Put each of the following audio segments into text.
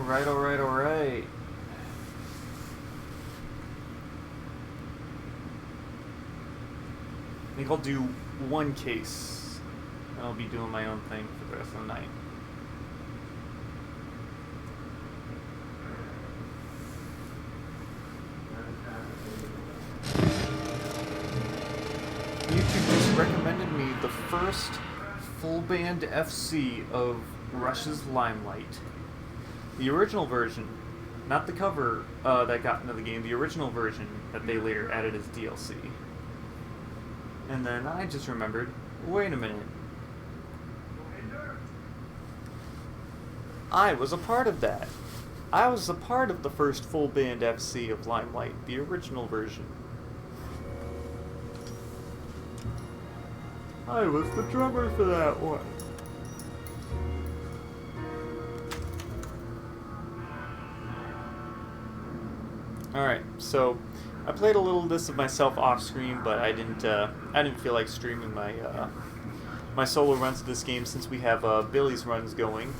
Alright, alright, alright. I think I'll do one case. I'll be doing my own thing for the rest of the night. YouTube just recommended me the first full band FC of Rush's Limelight. The original version, not the cover that got into the game, the original version that they later added as DLC. And then I just remembered, wait a minute. I was a part of that. I was a part of the first full band FC of Limelight, the original version. I was the drummer for that one. Alright, so I played a little of this of myself off screen, but I didn't feel like streaming my my solo runs of this game since we have Billy's runs going.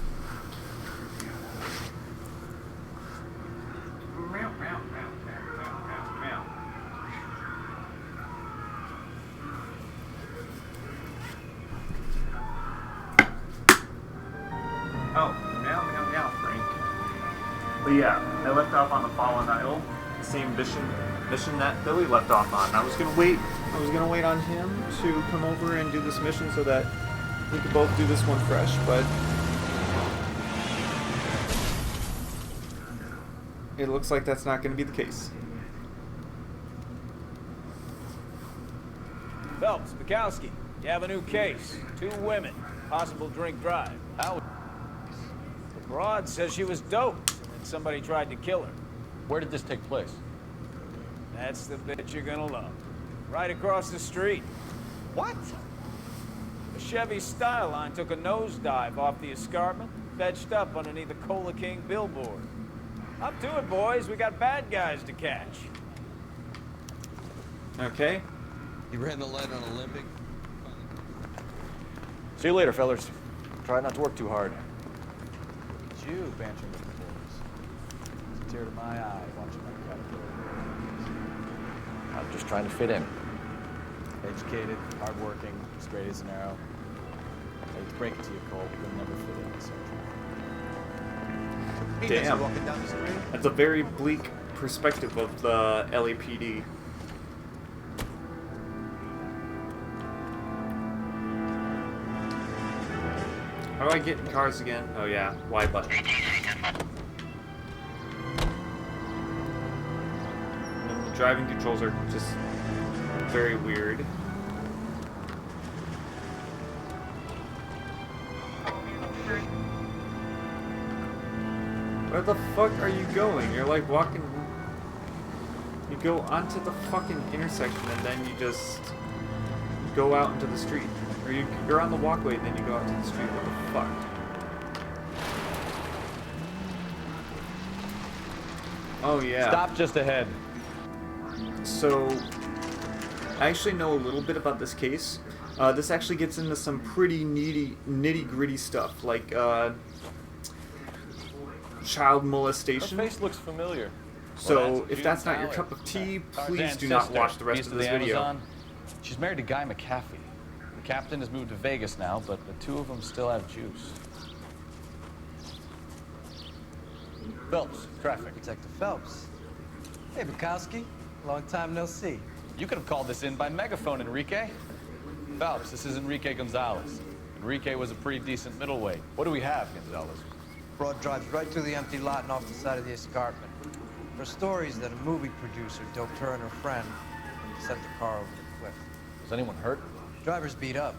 Oh, meow, Frank. But yeah, I left off on the Fallen Idol, same mission that Billy left off on. I was gonna wait on him to come over and do this mission so that we could both do this one fresh, but it looks like that's not gonna be the case. Phelps, Bukowski, you have a new case. 2 women, possible drink drive. How? The broad says she was doped and somebody tried to kill her. Where did this take place? That's the bit you're gonna love. Right across the street. What? The Chevy Styline took a nosedive off the escarpment, fetched up underneath the Cola King billboard. Up to it, boys. We got bad guys to catch. Okay. He ran the light on Olympic. See you later, fellas. Try not to work too hard. It's you bantering with the boys. It's a tear to my eye watching my caterpillar. I'm just trying to fit in. Educated, hardworking, straight as an arrow. I hate to break it to you, Cole, but you'll never fit in this country. Damn. Walking down the street. That's a very bleak perspective of the LAPD. How do I get in cars again? Oh yeah, Y button. And the driving controls are just very weird. Where the fuck are you going? You're like walking... You go onto the fucking intersection and then you just go out into the street. Or you're on the walkway and then you go out to the street. What the fuck? Oh yeah. Stop just ahead. So, I actually know a little bit about this case. This actually gets into some pretty nitty-gritty stuff, like child Her molestation. face looks familiar. So, if that's not your cup of tea, please do not watch the rest of this video. She's married to Guy McAfee. The captain has moved to Vegas now, but the 2 of them still have juice. Phelps, traffic. Detective Phelps. Hey, Bukowski. Long time no see. You could have called this in by megaphone, Enrique. Phelps, this is Enrique Gonzalez. Enrique was a pretty decent middleweight. What do we have, Gonzalez? Broad drives right through the empty lot and off the side of the escarpment. Her story is that a movie producer doped her and her friend and sent the car over the cliff. Was anyone hurt? Driver's beat up.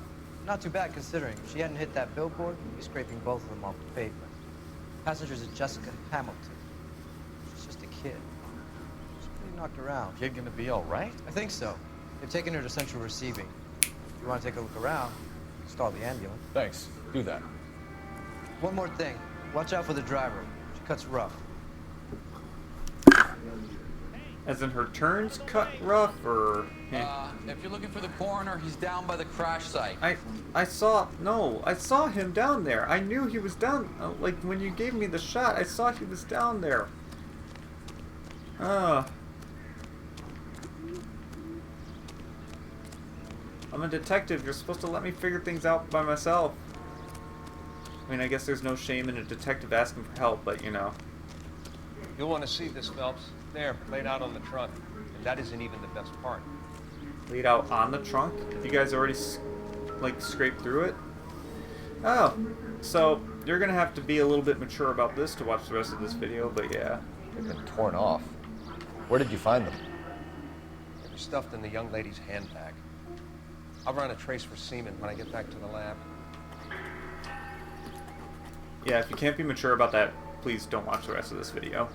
Not too bad considering. If she hadn't hit that billboard, we'd be scraping both of them off the pavement. Passengers are Jessica Hamilton. She's just a kid. She's pretty knocked around. Kid gonna be all right? I think so. They've taken her to central receiving. If you want to take a look around, stall the ambulance. Thanks. Do that. One more thing. Watch out for the driver. She cuts rough. As in her turns cut rough, or... If you're looking for the coroner, he's down by the crash site. I saw him down there. I knew he was down, like, when you gave me the shot, I saw he was down there. I'm a detective. You're supposed to let me figure things out by myself. I mean, I guess there's no shame in a detective asking for help, but, you know. You'll want to see this, Phelps. There, laid out on the trunk. And that isn't even the best part. Laid out on the trunk? You guys already, like, scraped through it? Oh. So, you're gonna have to be a little bit mature about this to watch the rest of this video, but yeah. They've been torn off. Where did you find them? They were stuffed in the young lady's handbag. I'll run a trace for semen when I get back to the lab. Yeah, if you can't be mature about that, please don't watch the rest of this video.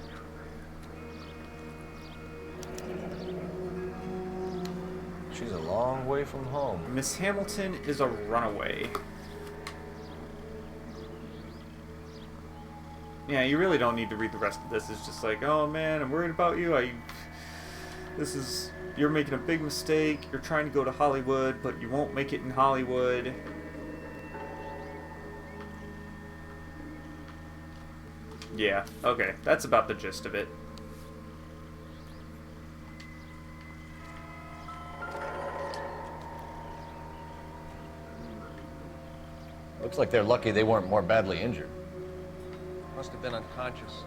She's a long way from home. Miss Hamilton is a runaway. Yeah, you really don't need to read the rest of this. It's just like, oh man, I'm worried about you. You're making a big mistake. You're trying to go to Hollywood, but you won't make it in Hollywood. Yeah, okay. That's about the gist of it. Looks like they're lucky they weren't more badly injured. Must have been unconscious.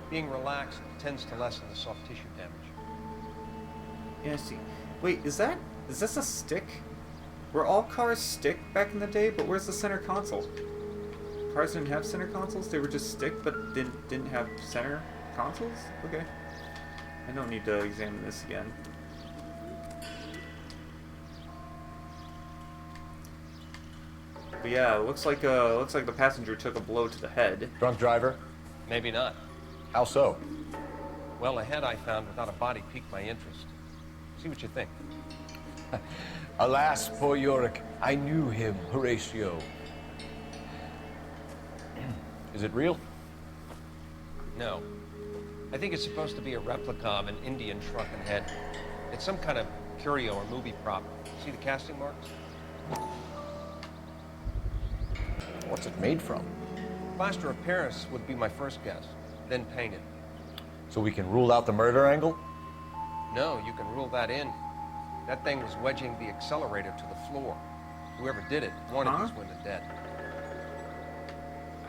Being relaxed tends to lessen the soft tissue damage. Yeah, see. Wait, is this a stick? Were all cars stick back in the day, but where's the center console? Cars didn't have center consoles? They were just stick, but didn't have center consoles? Okay. I don't need to examine this again. But yeah, looks like the passenger took a blow to the head. Drunk driver? Maybe not. How so? Well, a head I found without a body piqued my interest. See what you think. Alas, poor Yorick. I knew him, Horatio. Is it real? No. I think it's supposed to be a replica of an Indian shrunken head. It's some kind of curio or movie prop. See the casting marks? What's it made from? Plaster of Paris would be my first guess, then painted. So we can rule out the murder angle? No, you can rule that in. That thing was wedging the accelerator to the floor. Whoever did it wanted these women dead.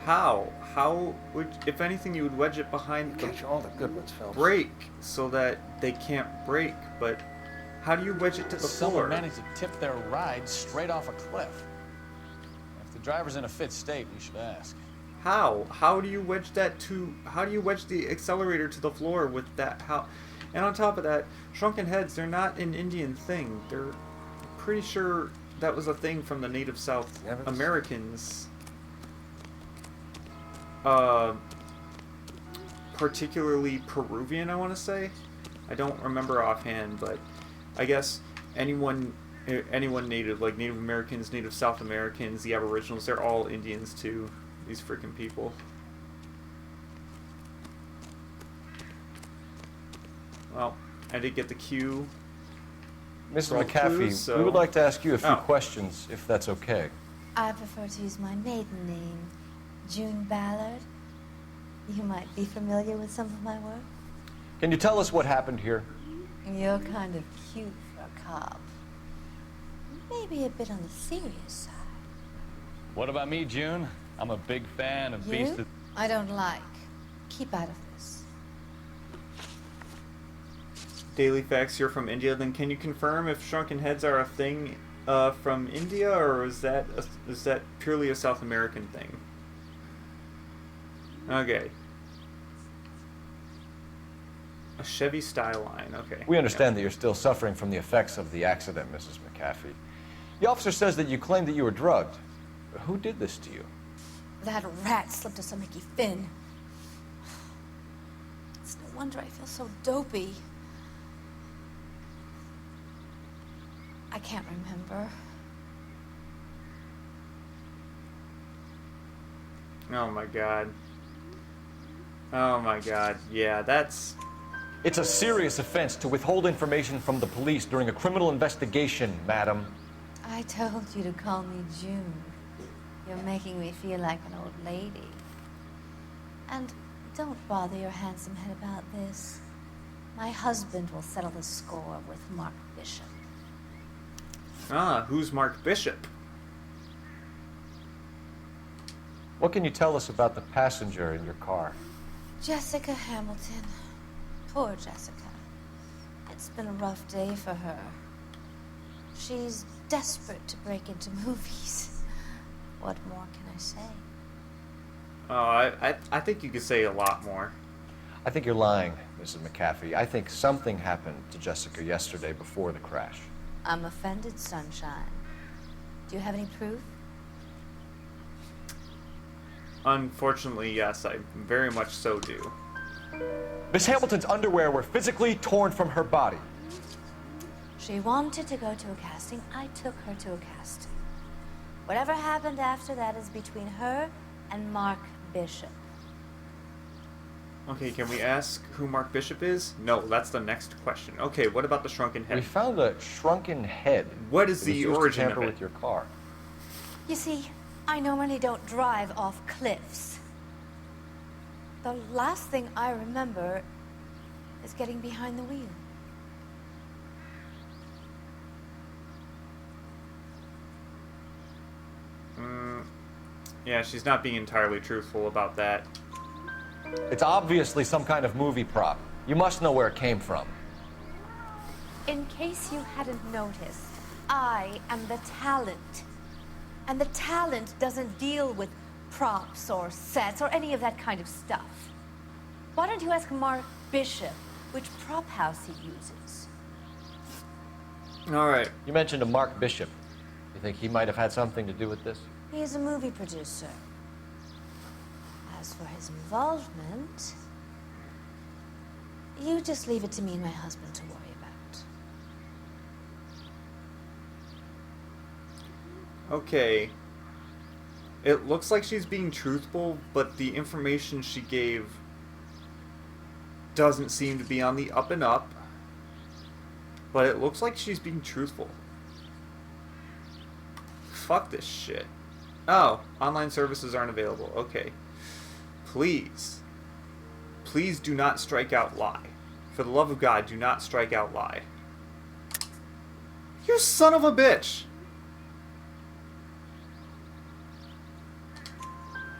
How? How would, if anything, you would wedge it behind the Catch all the good ones, Phelps. brake so that they can't brake, but how do you wedge it to the Someone floor? managed to tip their ride straight off a cliff. If the driver's in a fit state, you should ask. How? How do you wedge that to? How do you wedge the accelerator to the floor with that? How? And on top of that, shrunken heads, they're not an Indian thing. They're pretty sure that was a thing from the native South Americans. Particularly Peruvian, I want to say. I don't remember offhand, but I guess anyone native, like Native Americans, Native South Americans, the Aboriginals, they're all Indians too. These freaking people. Well, I did get the cue. Mr. Well, McAfee, clues, so- we would like to ask you a few Oh. questions, if that's okay. I prefer to use my maiden name, June Ballard. You might be familiar with some of my work. Can you tell us what happened here? You're kind of cute for a cop. Maybe a bit on the serious side. What about me, June? I'm a big fan of Beast You? of... I don't like. Keep out of this. Daily Facts, you're from India. Then can you confirm if shrunken heads are a thing from India, or is that purely a South American thing? Okay. A Chevy style line. Okay. We understand that you're still suffering from the effects of the accident, Mrs. McAfee. The officer says that you claimed that you were drugged. Who did this to you? That rat slipped us a Mickey Finn. It's no wonder I feel so dopey. I can't remember. Oh my god. Oh my god. Yeah, that's It's a serious offense to withhold information from the police during a criminal investigation, madam. I told you to call me June. You're making me feel like an old lady. And don't bother your handsome head about this. My husband will settle the score with Mark Bishop. Ah, who's Mark Bishop? What can you tell us about the passenger in your car? Jessica Hamilton. Poor Jessica. It's been a rough day for her. She's desperate to break into movies. What more can I say? Oh, I think you could say a lot more. I think you're lying, Mrs. McAfee. I think something happened to Jessica yesterday before the crash. I'm offended, Sunshine. Do you have any proof? Unfortunately, yes, I very much so do. Miss Hamilton's underwear were physically torn from her body. She wanted to go to a casting. I took her to a casting. Whatever happened after that is between her and Mark Bishop. Okay, can we ask who Mark Bishop is? No, that's the next question. Okay, what about the shrunken head? We found a shrunken head. What is It was the used to origin tamper of it? with your car. You see, I normally don't drive off cliffs. The last thing I remember is getting behind the wheel. Yeah, she's not being entirely truthful about that. It's obviously some kind of movie prop. You must know where it came from. In case you hadn't noticed, I am the talent. And the talent doesn't deal with props or sets or any of that kind of stuff. Why don't you ask Mark Bishop which prop house he uses? Alright. You mentioned a Mark Bishop. You think he might have had something to do with this? He's a movie producer. As for his involvement, you just leave it to me and my husband to worry about. Okay. It looks like she's being truthful, but the information she gave doesn't seem to be on the up and up. But it looks like she's being truthful. Fuck this shit. Oh, online services aren't available. Okay. Please. Please do not strike out lie. For the love of God, do not strike out lie. You son of a bitch!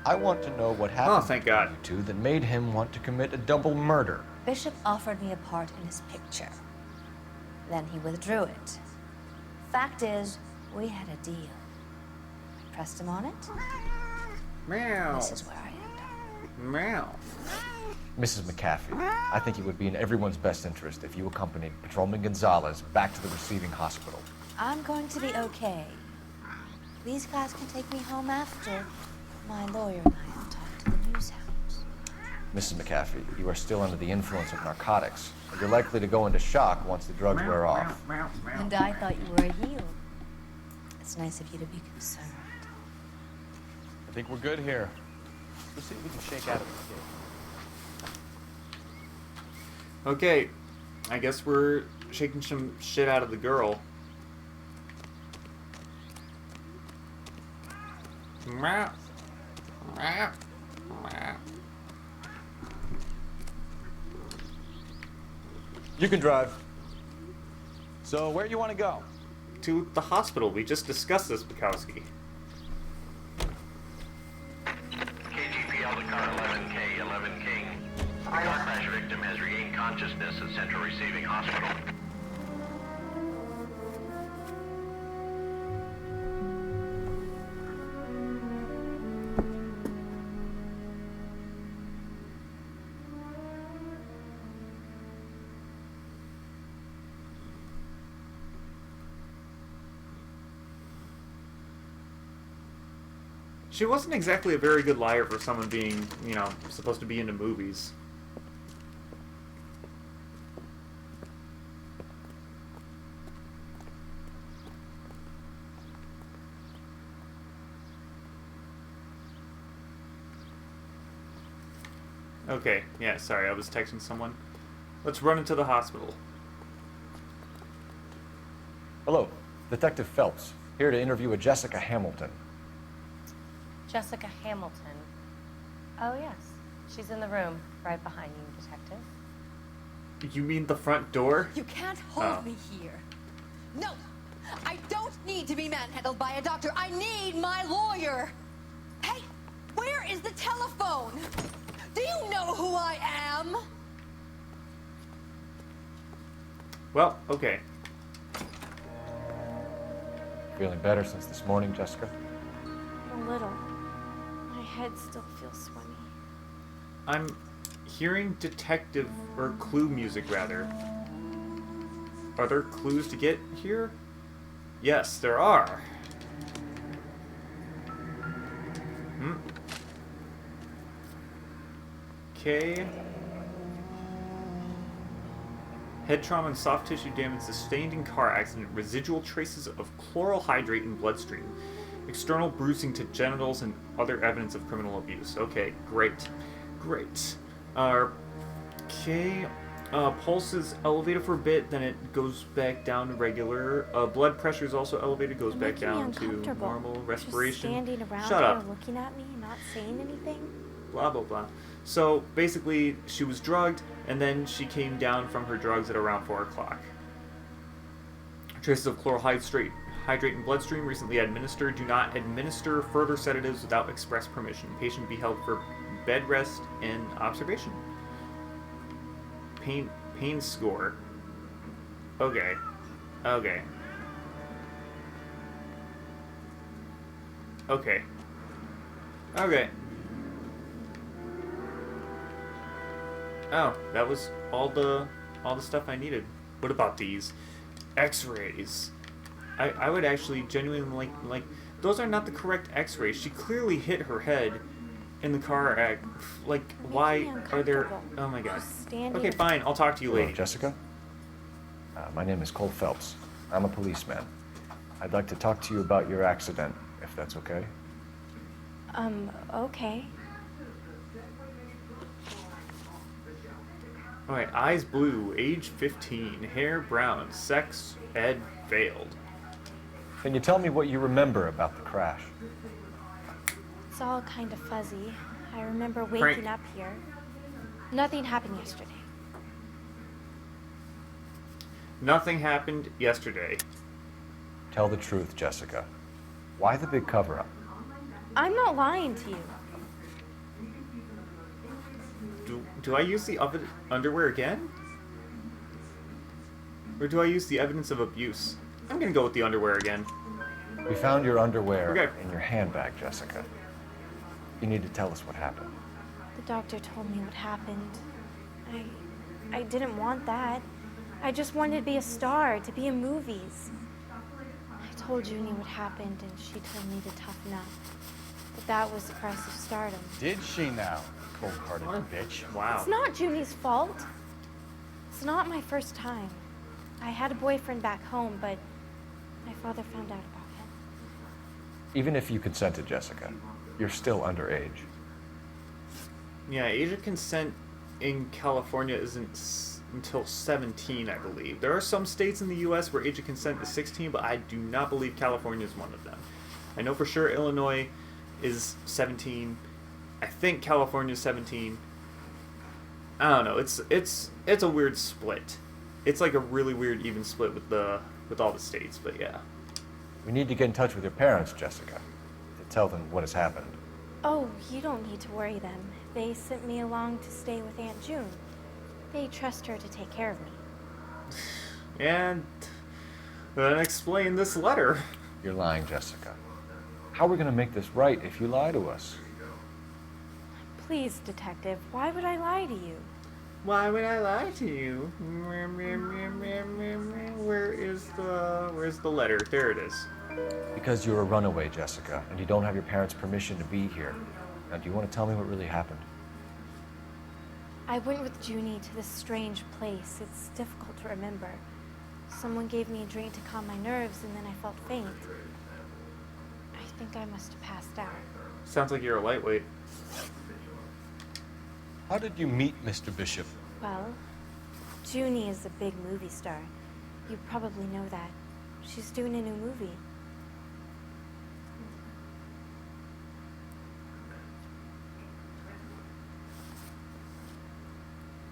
I want to know what happened Oh, thank God. to you two that made him want to commit a double murder. Bishop offered me a part in his picture. Then he withdrew it. Fact is, we had a deal. I pressed him on it. Meow. This is where I end up. Meow. Mrs. McAfee, I think it would be in everyone's best interest if you accompanied Patrolman Gonzalez back to the receiving hospital. I'm going to be okay. These guys can take me home after. My lawyer and I have talked to the news house. Mrs. McAfee, you are still under the influence of narcotics, and you're likely to go into shock once the drugs wear off. And I thought you were a heel. It's nice of you to be concerned. I think we're good here. Let's see if we can shake out of the kid. Okay. I guess we're shaking some shit out of the girl. Meow. Meow. Meow. You can drive. So, where you want to go? To the hospital. We just discussed this, Bukowski. KGPL to car 11K, 11 King. Car crash victim has regained consciousness at Central Receiving Hospital. She wasn't exactly a very good liar for someone being, you know, supposed to be into movies. Okay, yeah, sorry, I was texting someone. Let's run into the hospital. Hello, Detective Phelps, here to interview a Jessica Hamilton. Jessica Hamilton. Oh, yes. She's in the room, right behind you, Detective. You mean the front door? You can't hold me here. No! I don't need to be manhandled by a doctor. I need my lawyer! Hey! Where is the telephone? Do you know who I am? Well, okay. Feeling better since this morning, Jessica? A little. My head still feels swimmy. I'm hearing detective or clue music, rather. Are there clues to get here? Yes, there are. Okay. Head trauma and soft tissue damage sustained in car accident. Residual traces of chloral hydrate in bloodstream. External bruising to genitals and other evidence of criminal abuse. Okay, great. Great. Okay. Pulse is elevated for a bit, then it goes back down to regular. Blood pressure is also elevated, goes back down to normal. Respiration. Just standing around Shut up. here looking at me, not saying anything. Blah, blah, blah. So, basically, she was drugged, and then she came down from her drugs at around 4 o'clock. Traces of chloral hydrate in bloodstream recently administered. Do not administer further sedatives without express permission. Patient be held for bed rest and observation. Pain score. Okay. Okay. Okay. Okay. Oh, that was all the stuff I needed. What about these X-rays? I would actually genuinely like those are not the correct X-rays. She clearly hit her head in the car act. Like, why are there? Oh my god. Okay, fine. I'll talk to you Hello, later. Jessica. My name is Cole Phelps. I'm a policeman. I'd like to talk to you about your accident, if that's okay. Okay. Alright, eyes blue, age 15, hair brown, sex, ed, failed. Can you tell me what you remember about the crash? It's all kind of fuzzy. I remember waking up here. Nothing happened yesterday. Nothing happened yesterday. Tell the truth, Jessica. Why the big cover-up? I'm not lying to you. Do I use the underwear again? Or do I use the evidence of abuse? I'm gonna go with the underwear again. We found your underwear Okay. in your handbag, Jessica. You need to tell us what happened. The doctor told me what happened. I didn't want that. I just wanted to be a star, to be in movies. I told Junie what happened, and she told me to toughen up. But that was the price of stardom. Did she now, cold-hearted bitch? Wow. It's not Junie's fault. It's not my first time. I had a boyfriend back home, but my father found out about him. Even if you consented, Jessica, you're still underage. Yeah, age of consent in California isn't until 17, I believe. There are some states in the U.S. where age of consent is 16, but I do not believe California is one of them. I know for sure Illinois is 17. I think California is 17. I don't know. It's a weird split. It's like a really weird even split with all the states. But yeah. We need to get in touch with your parents, Jessica, to tell them what has happened. Oh, you don't need to worry them. They sent me along to stay with Aunt June. They trust her to take care of me. And then explain this letter. You're lying, Jessica. How are we going to make this right if you lie to us? Please, Detective, why would I lie to you? Why would I lie to you? Where's the letter? There it is. Because you're a runaway, Jessica, and you don't have your parents' permission to be here. Now, do you want to tell me what really happened? I went with Junie to this strange place. It's difficult to remember. Someone gave me a drink to calm my nerves, and then I felt faint. I think I must have passed out. Sounds like you're a lightweight. How did you meet Mr. Bishop? Well, Junie is a big movie star. You probably know that. She's doing a new movie.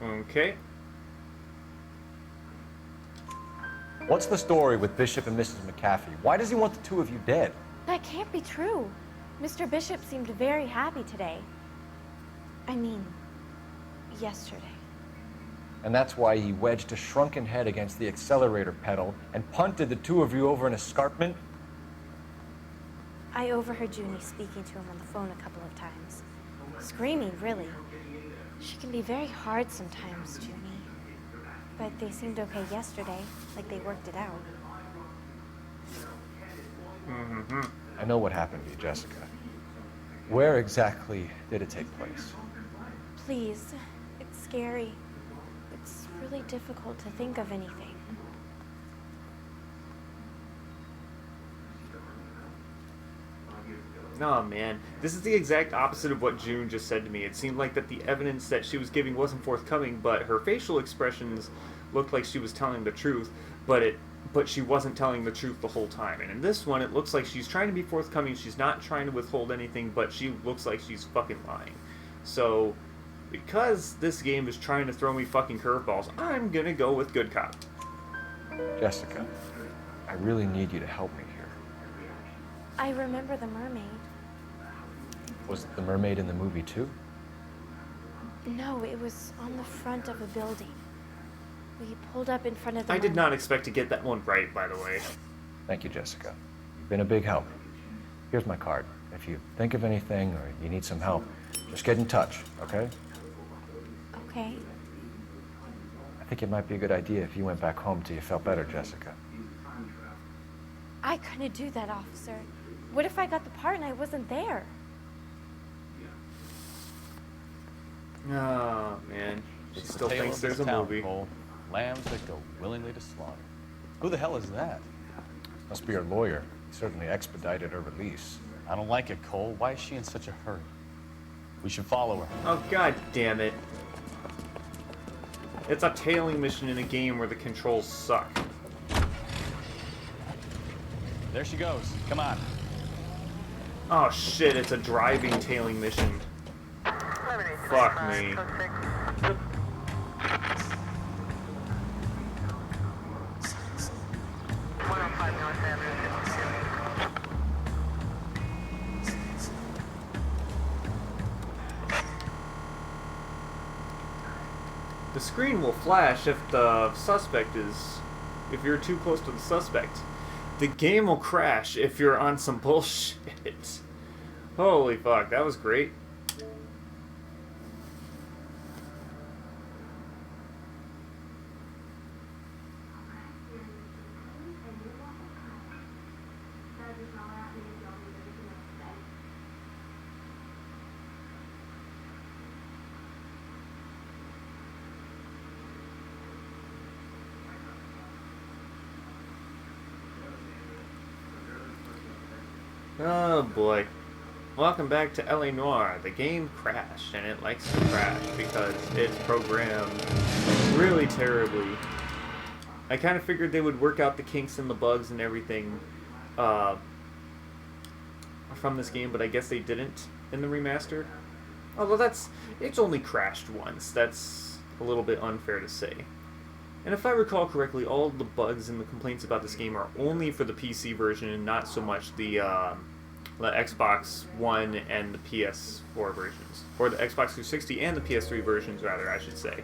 Okay. What's the story with Bishop and Mrs. McAfee? Why does he want the two of you dead? That can't be true. Mr. Bishop seemed very happy today. I mean, yesterday. And that's why he wedged a shrunken head against the accelerator pedal and punted the two of you over an escarpment? I overheard Junie speaking to him on the phone a couple of times. Screaming, really. She can be very hard sometimes, Junie. But they seemed okay yesterday, like they worked it out. Mm-hmm. I know what happened to you, Jessica. Where exactly did it take place? Please, it's scary. It's really difficult to think of anything. Oh man, this is the exact opposite of what June just said to me. It seemed like that the evidence that she was giving wasn't forthcoming, but her facial expressions looked like she was telling the truth, but she wasn't telling the truth the whole time. And in this one, it looks like she's trying to be forthcoming, she's not trying to withhold anything, but she looks like she's fucking lying. So, because this game is trying to throw me fucking curveballs, I'm gonna go with good cop. Jessica, I really need you to help me here. I remember the mermaid. Was the mermaid in the movie too? No, it was on the front of a building. We pulled up in front of the I did mermaid. not expect to get that one right, by the way. Thank you, Jessica. You've been a big help. Here's my card. If you think of anything or you need some help, just get in touch, okay? Okay. I think it might be a good idea if you went back home till you felt better, Jessica. I couldn't do that, officer. What if I got the part and I wasn't there? Oh, man. It She's still the tale thinks of there's this a town, movie. Cole. Lambs that go willingly to slaughter. Who the hell is that? Must be her lawyer. He certainly expedited her release. I don't like it, Cole. Why is she in such a hurry? We should follow her. Oh, god damn it. It's a tailing mission in a game where the controls suck. There she goes. Come on. Oh shit, it's a driving tailing mission. Fuck me. The screen will flash if if you're too close to the suspect. The game will crash if you're on some bullshit. Holy fuck, that was great. Oh boy. Welcome back to LA Noire. The game crashed, and it likes to crash because it's programmed really terribly. I kind of figured they would work out the kinks and the bugs and everything from this game, but I guess they didn't in the remaster. Although it's only crashed once. That's a little bit unfair to say. And if I recall correctly, all of the bugs and the complaints about this game are only for the PC version and not so much the Xbox One and the PS4 versions. Or the Xbox 360 and the PS3 versions, rather, I should say.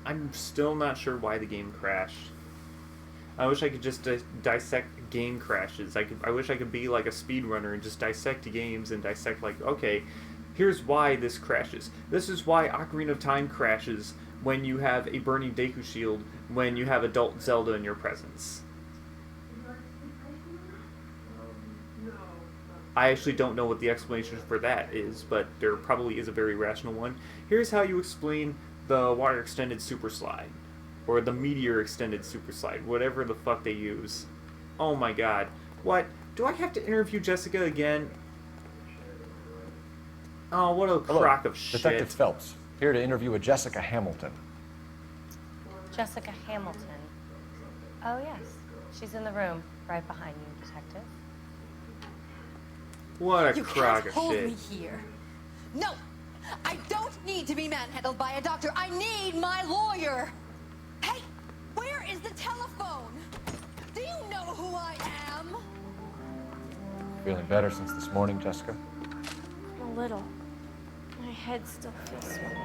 I'm still not sure why the game crashed. I wish I could just dissect game crashes. I wish I could be like a speedrunner and just dissect games and dissect like, okay, here's why this crashes. This is why Ocarina of Time crashes when you have a burning Deku Shield when you have adult Zelda in your presence. I actually don't know what the explanation for that is, but there probably is a very rational one. Here's how you explain the Wire Extended Super Slide. Or the Meteor Extended Super Slide, whatever the fuck they use. Oh my god. What? Do I have to interview Jessica again? Oh, what a Hello, crock of shit. Detective Phelps, here to interview a Jessica Hamilton. Jessica Hamilton. Oh, yes. She's in the room right behind you, Detective. What a You crock can't of hold shit. me here. No, I don't need to be manhandled by a doctor. I need my lawyer. Hey, where is the telephone? Do you know who I am? Feeling better since this morning, Jessica? A little. My head still feels swimming.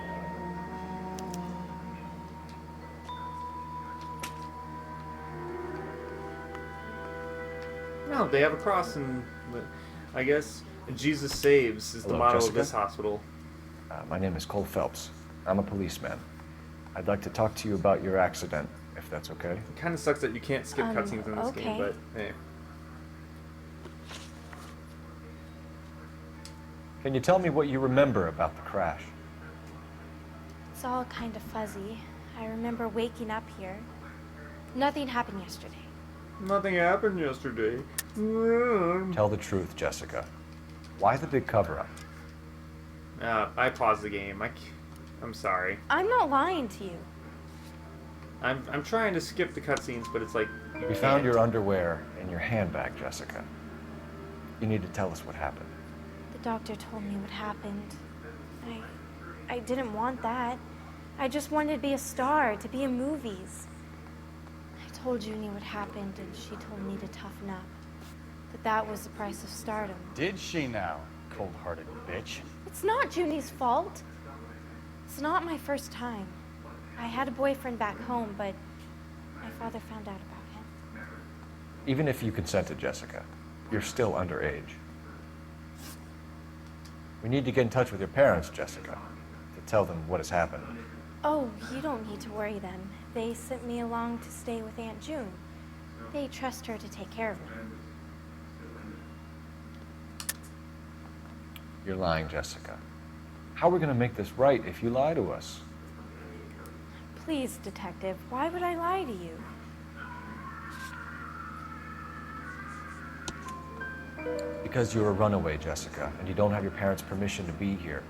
No, they have a cross, and I guess Jesus saves is the Hello, motto Jessica? of this hospital. My name is Cole Phelps. I'm a policeman. I'd like to talk to you about your accident, if that's okay. It kind of sucks that you can't skip cutscenes in this okay. game, but hey. Can you tell me what you remember about the crash? It's all kind of fuzzy. I remember waking up here. Nothing happened yesterday. Nothing happened yesterday. Tell the truth, Jessica. Why the big cover-up? I paused the game. I'm sorry. I'm not lying to you. I'm trying to skip the cutscenes, but it's like We found your underwear in your handbag, Jessica. You need to tell us what happened. The doctor told me what happened. I didn't want that. I just wanted to be a star, to be in movies. I told Junie what happened, and she told me to toughen up. That was the price of stardom. Did she now, cold-hearted bitch? It's not Junie's fault. It's not my first time. I had a boyfriend back home, but my father found out about him. Even if you consented, Jessica, you're still underage. We need to get in touch with your parents, Jessica, to tell them what has happened. Oh, you don't need to worry them. They sent me along to stay with Aunt June. They trust her to take care of me. You're lying, Jessica. How are we going to make this right if you lie to us? Please, Detective, why would I lie to you? Because you're a runaway, Jessica, and you don't have your parents' permission to be here.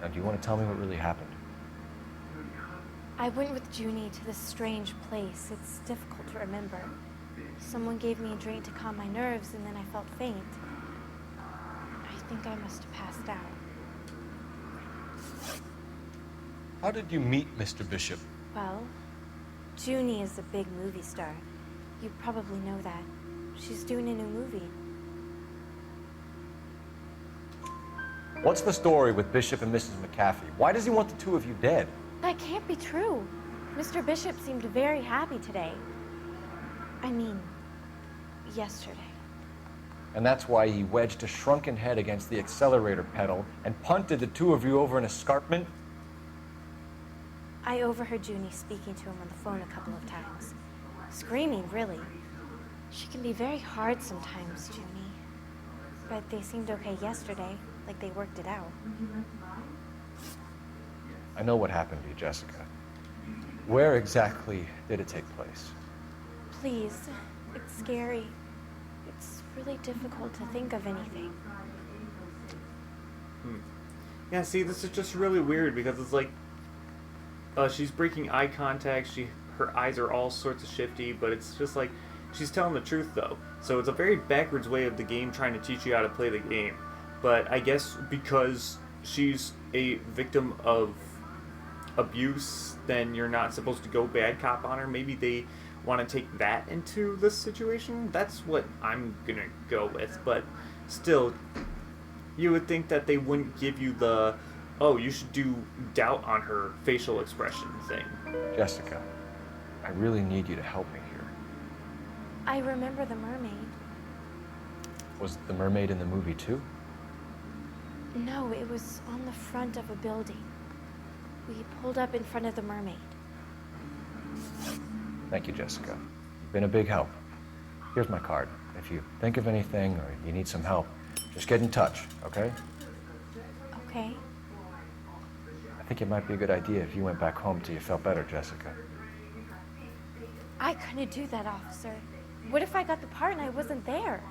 Now, do you want to tell me what really happened? I went with Junie to this strange place. It's difficult to remember. Someone gave me a drink to calm my nerves, and then I felt faint. I think I must have passed out. How did you meet Mr. Bishop? Well, Junie is a big movie star. You probably know that. She's doing a new movie. What's the story with Bishop and Mrs. McAfee? Why does he want the two of you dead? That can't be true. Mr. Bishop seemed very happy today. I mean, yesterday. And that's why he wedged a shrunken head against the accelerator pedal and punted the two of you over an escarpment? I overheard Junie speaking to him on the phone a couple of times. Screaming, really. She can be very hard sometimes, Junie. But they seemed okay yesterday, like they worked it out. I know what happened to you, Jessica. Where exactly did it take place? Please, it's scary. It's really difficult to think of anything. Yeah, see, this is just really weird because it's like she's breaking eye contact. Her eyes are all sorts of shifty, but it's just like she's telling the truth though. So it's a very backwards way of the game trying to teach you how to play the game. But I guess because she's a victim of abuse, then you're not supposed to go bad cop on her. Maybe they want to take that into this situation. That's what I'm gonna go with. But still, you would think that they wouldn't give you the, oh, you should do doubt on her facial expression thing. Jessica, I really need you to help me here. I remember the mermaid. Was the mermaid in the movie too? No, it was on the front of a building. We pulled up in front of the mermaid. Thank you, Jessica. You've been a big help. Here's my card. If you think of anything or you need some help, just get in touch, okay? Okay. I think it might be a good idea if you went back home till you felt better, Jessica. I couldn't do that, officer. What if I got the part and I wasn't there?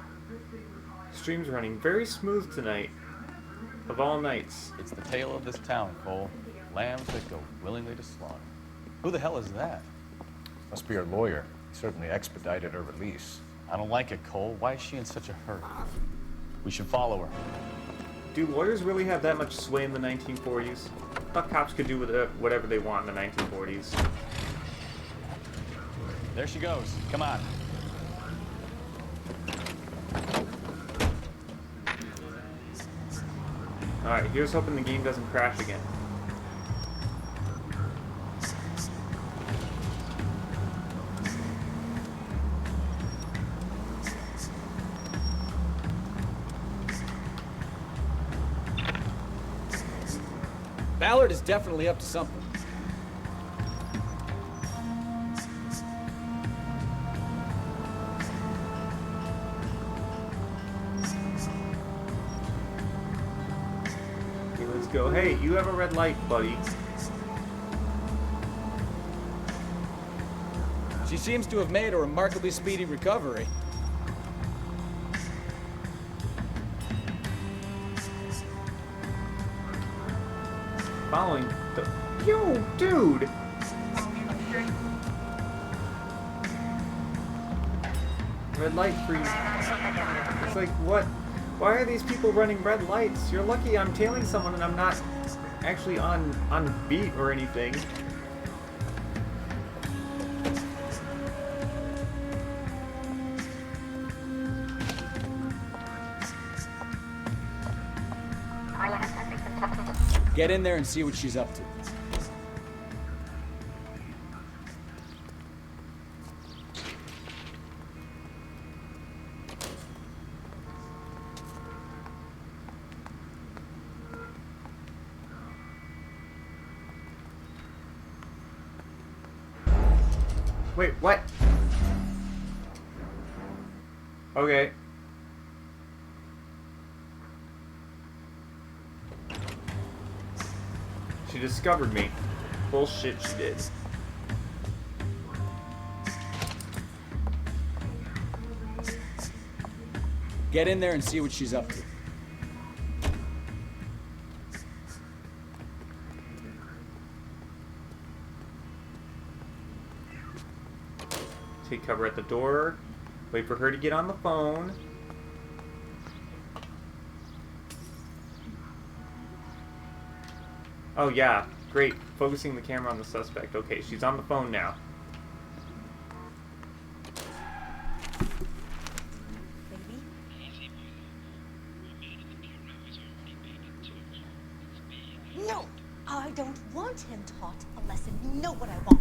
Stream's running very smooth tonight. of all nights. It's the tale of this town, Cole. Lambs that go willingly to slaughter. Who the hell is that? Must be her lawyer. He certainly expedited her release. I don't like it, Cole. Why is she in such a hurry? We should follow her. Do lawyers really have that much sway in the 1940s? I thought cops could do whatever they want in the 1940s. There she goes. Come on. Alright, here's hoping the game doesn't crash again. Ballard is definitely up to something. Okay, let's go. Hey, you have a red light, buddy. She seems to have made a remarkably speedy recovery. Following the... Yo, dude! Red light freeze. It's like, what? Why are these people running red lights? You're lucky I'm tailing someone and I'm not actually on beat or anything. Get in there and see what she's up to. Wait, what? Okay. She discovered me. Bullshit, she did. Get in there and see what she's up to. Take cover at the door. Wait for her to get on the phone. Oh yeah, great. Focusing the camera on the suspect. Okay, she's on the phone now. No, I don't want him taught a lesson. You know what I want.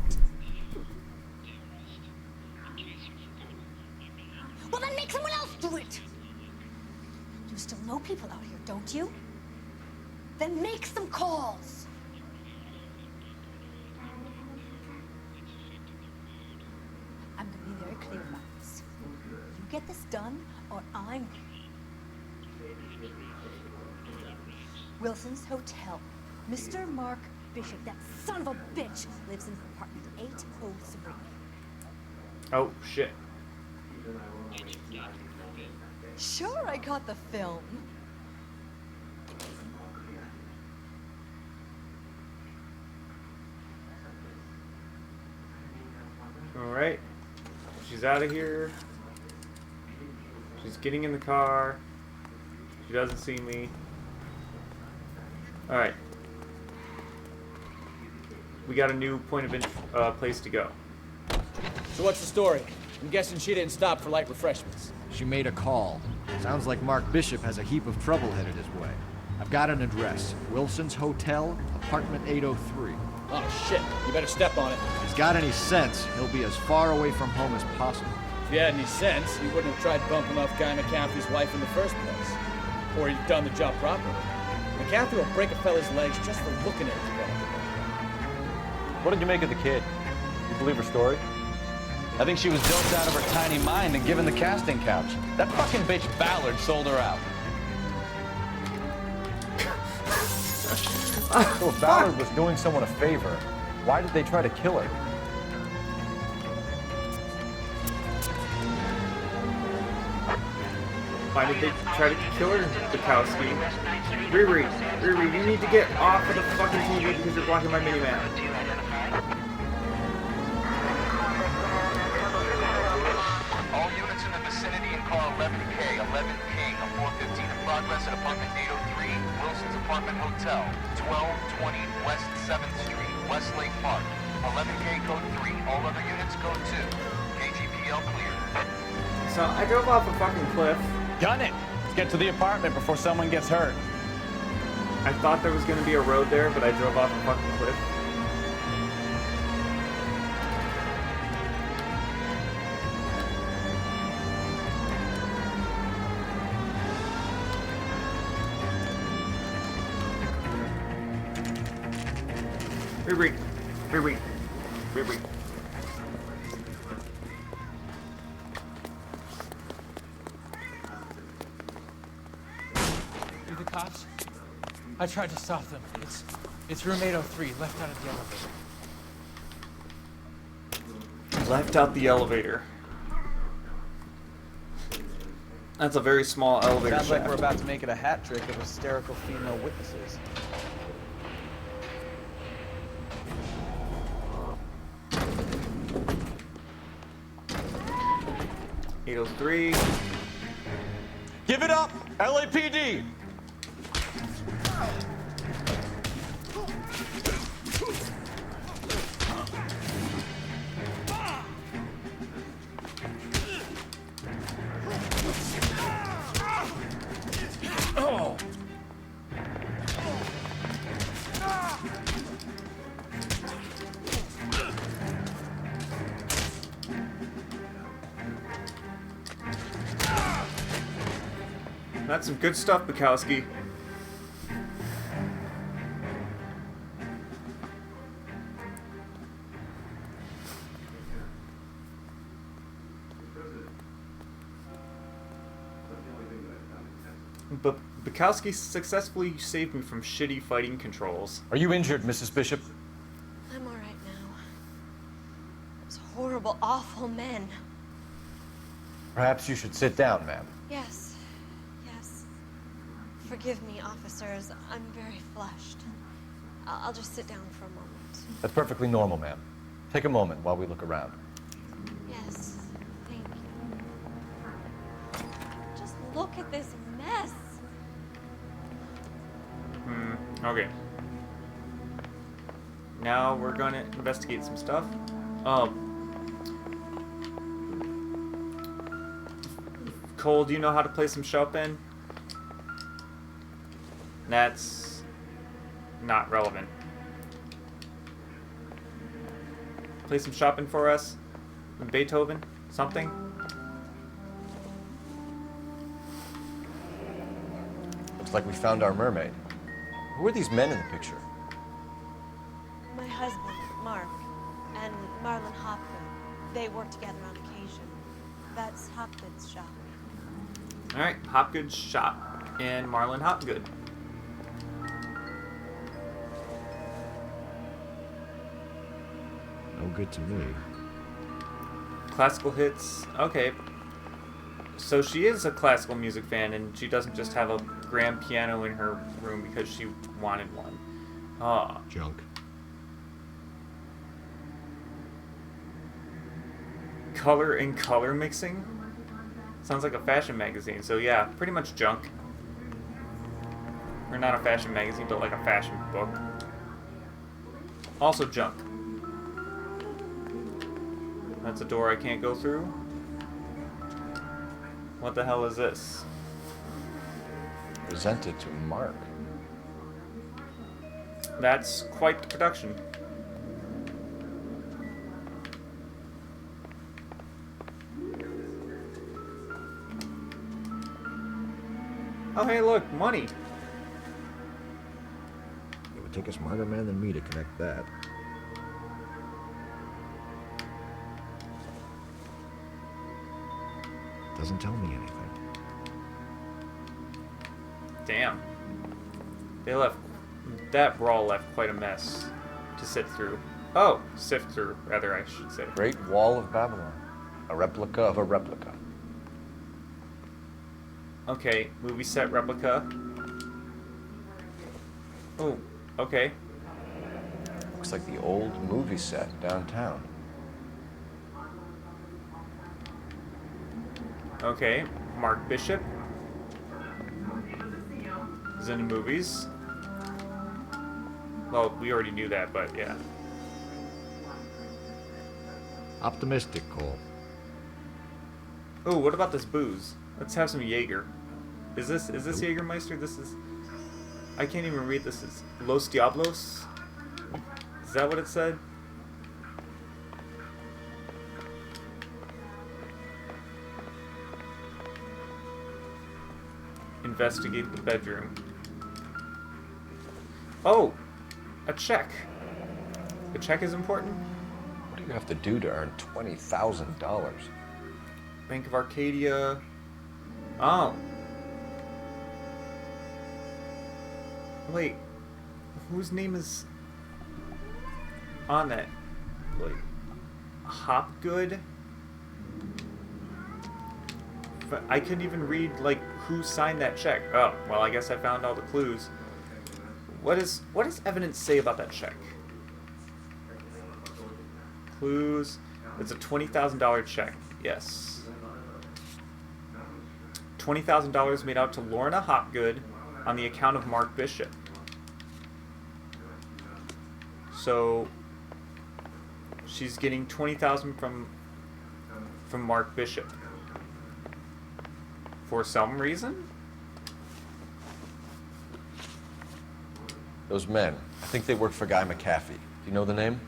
Well, then make someone else do it. You still know people out here, don't you? Then make some calls. I'm gonna be very clear about this. You get this done, or I'm... Wilson's Hotel. Mr. Mark Bishop, that son of a bitch, lives in apartment 803. Oh, shit. Sure, I got the film. Alright. She's out of here. She's getting in the car. She doesn't see me. Alright. We got a new point of place to go. So what's the story? I'm guessing she didn't stop for light refreshments. She made a call. Sounds like Mark Bishop has a heap of trouble headed his way. I've got an address. Wilson's Hotel, apartment 803. Oh shit, you better step on it. If he's got any sense, he'll be as far away from home as possible. If you had any sense, you wouldn't have tried bumping off Guy McCaffrey's wife in the first place. Or you'd done the job properly. McCaffrey will break a fella's legs just for looking at his brother. What did you make of the kid? You believe her story? I think she was doped out of her tiny mind and given the casting couch. That fucking bitch Ballard sold her out. So if Ballard was doing someone a favor, why did they try to kill her? Why did they try to kill her, Bukowski? Riri, you need to get off of the fucking TV because you're blocking my minimap. All units in the vicinity in car 11K, 11 King, a 415 in progress at apartment 803, Wilson's Apartment Hotel, 1220 West 7th Street, Westlake Park. 11K code 3, all other units code 2. KGPL clear. So I drove off a fucking cliff. Gun it! Let's get to the apartment before someone gets hurt. I thought there was going to be a road there, but I drove off a fucking cliff. Riri. You the cops? I tried to stop them. It's room 803, left out of the elevator. Left out the elevator. That's a very small elevator Sounds like shaft. we're about to make it a hat trick of hysterical female witnesses. .803. Give it up, LAPD! Oh! That's some good stuff, Bukowski. But Bukowski successfully saved me from shitty fighting controls. Are you injured, Mrs. Bishop? I'm all right now. Those horrible, awful men. Perhaps you should sit down, ma'am. Yes. Forgive me, officers. I'm very flushed. I'll just sit down for a moment. That's perfectly normal, ma'am. Take a moment while we look around. Yes, thank you. Just look at this mess. Okay. Now we're gonna investigate some stuff. Cole, do you know how to play some Chopin? That's not relevant. Play some Chopin for us? Beethoven? Something? Looks like we found our mermaid. Who are these men in the picture? My husband, Mark, and Marlon Hopgood. They work together on occasion. That's Hopgood's shop. Alright, Hopgood's shop and Marlon Hopgood. No good to me. Classical hits. Okay. So she is a classical music fan, and she doesn't just have a grand piano in her room because she wanted one. Junk. Color and color mixing? Sounds like a fashion magazine. So yeah, pretty much junk. Or not a fashion magazine, but like a fashion book. Also junk. That's a door I can't go through. What the hell is this? Presented to Mark. That's quite the production. Oh hey look, money. It would take a smarter man than me to connect that. Doesn't tell me anything. Damn. They left... That brawl left quite a mess to sit through. Oh, sift through, rather, I should say. Great Wall of Babylon. A replica of a replica. Okay, movie set replica. Oh, okay. Looks like the old movie set downtown. Okay, Mark Bishop is in the movies. Well, we already knew that, but yeah. Optimistic, Cole. Oh, what about this booze? Let's have some Jaeger. Is this Jägermeister? This is... I can't even read this. Is Los Diablos? Is that what it said? Investigate the bedroom. Oh! A check. A check is important? What do you have to do to earn $20,000? Bank of Arcadia. Oh. Wait. Whose name is on that? Like, Hopgood? But I couldn't even read, like, who signed that check. Oh, well, I guess I found all the clues. What does evidence say about that check? Clues. It's a $20,000 check. Yes. $20,000 made out to Lorna Hopgood on the account of Mark Bishop. So she's getting $20,000 from Mark Bishop for some reason. Those men, I think they work for Guy McAfee. Do you know the name?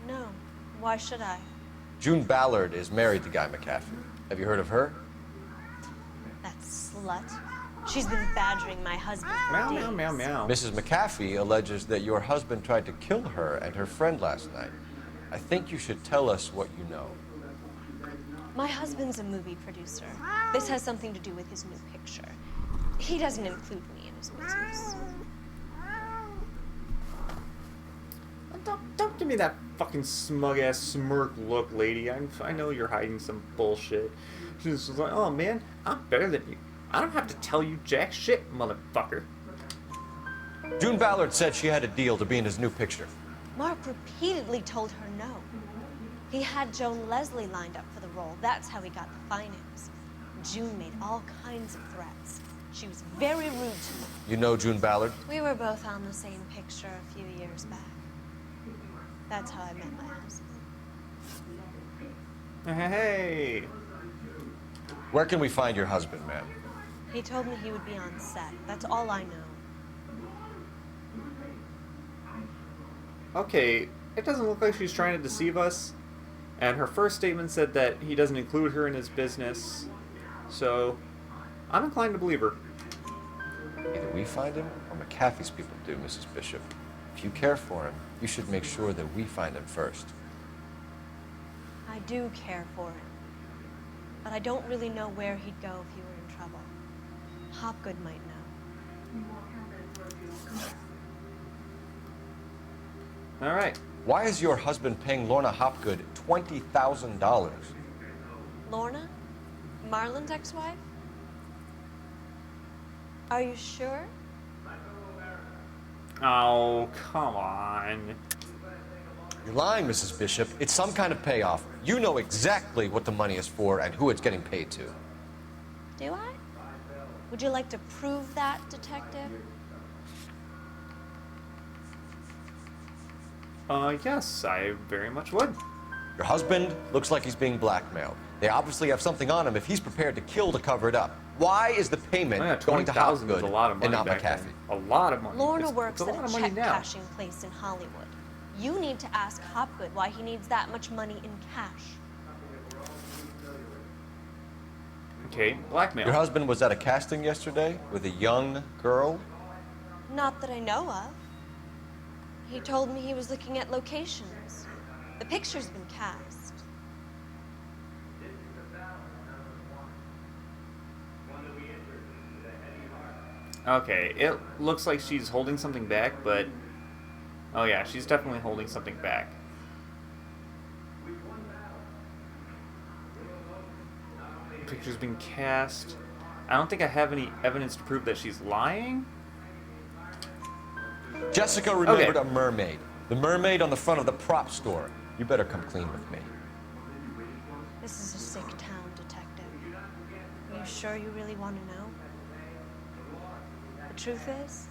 No. Why should I? June Ballard is married to Guy McAfee. Have you heard of her? That slut. She's been badgering my husband for Meow, days. meow, meow, meow. Mrs. McAfee alleges that your husband tried to kill her and her friend last night. I think you should tell us what you know. My husband's a movie producer. This has something to do with his new picture. He doesn't include me in his business. Don't give me that fucking smug-ass smirk look, lady. I know you're hiding some bullshit. She's just like, oh man, I'm better than you. I don't have to tell you jack shit, motherfucker. June Ballard said she had a deal to be in his new picture. Mark repeatedly told her no. He had Joan Leslie lined up for the role. That's how he got the finance. June made all kinds of threats. She was very rude to me. You know June Ballard? We were both on the same picture a few years back. That's how I met my husband. Hey. Where can we find your husband, ma'am? He told me he would be on set. That's all I know. Okay, it doesn't look like she's trying to deceive us. And her first statement said that he doesn't include her in his business. So, I'm inclined to believe her. Either we find him or McAfee's people do, Mrs. Bishop. If you care for him, you should make sure that we find him first. I do care for him. But I don't really know where he'd go if he were in trouble. Hopgood might know. All right. Why is your husband paying Lorna Hopgood $20,000? Lorna? Marlon's ex-wife? Are you sure? Oh, come on. You're lying, Mrs. Bishop. It's some kind of payoff. You know exactly what the money is for and who it's getting paid to. Do I? Would you like to prove that, detective? Yes, I very much would. Your husband looks like he's being blackmailed. They obviously have something on him if he's prepared to kill to cover it up. Why is the payment going to Hopgood is a lot of money and not back McAfee? then. A lot of money. Lorna It's works a at lot a of money now. check-cashing place in Hollywood. You need to ask Hopgood why he needs that much money in cash. Okay, blackmail. Your husband was at a casting yesterday with a young girl? Not that I know of. He told me he was looking at locations. The picture's been cast. Okay, it looks like she's holding something back, but... Oh yeah, she's definitely holding something back. The picture's been cast. I don't think I have any evidence to prove that she's lying. Jessica remembered a mermaid. The mermaid on the front of the prop store. You better come clean with me. This is a sick town, Detective. Are you sure you really want to know? The truth is,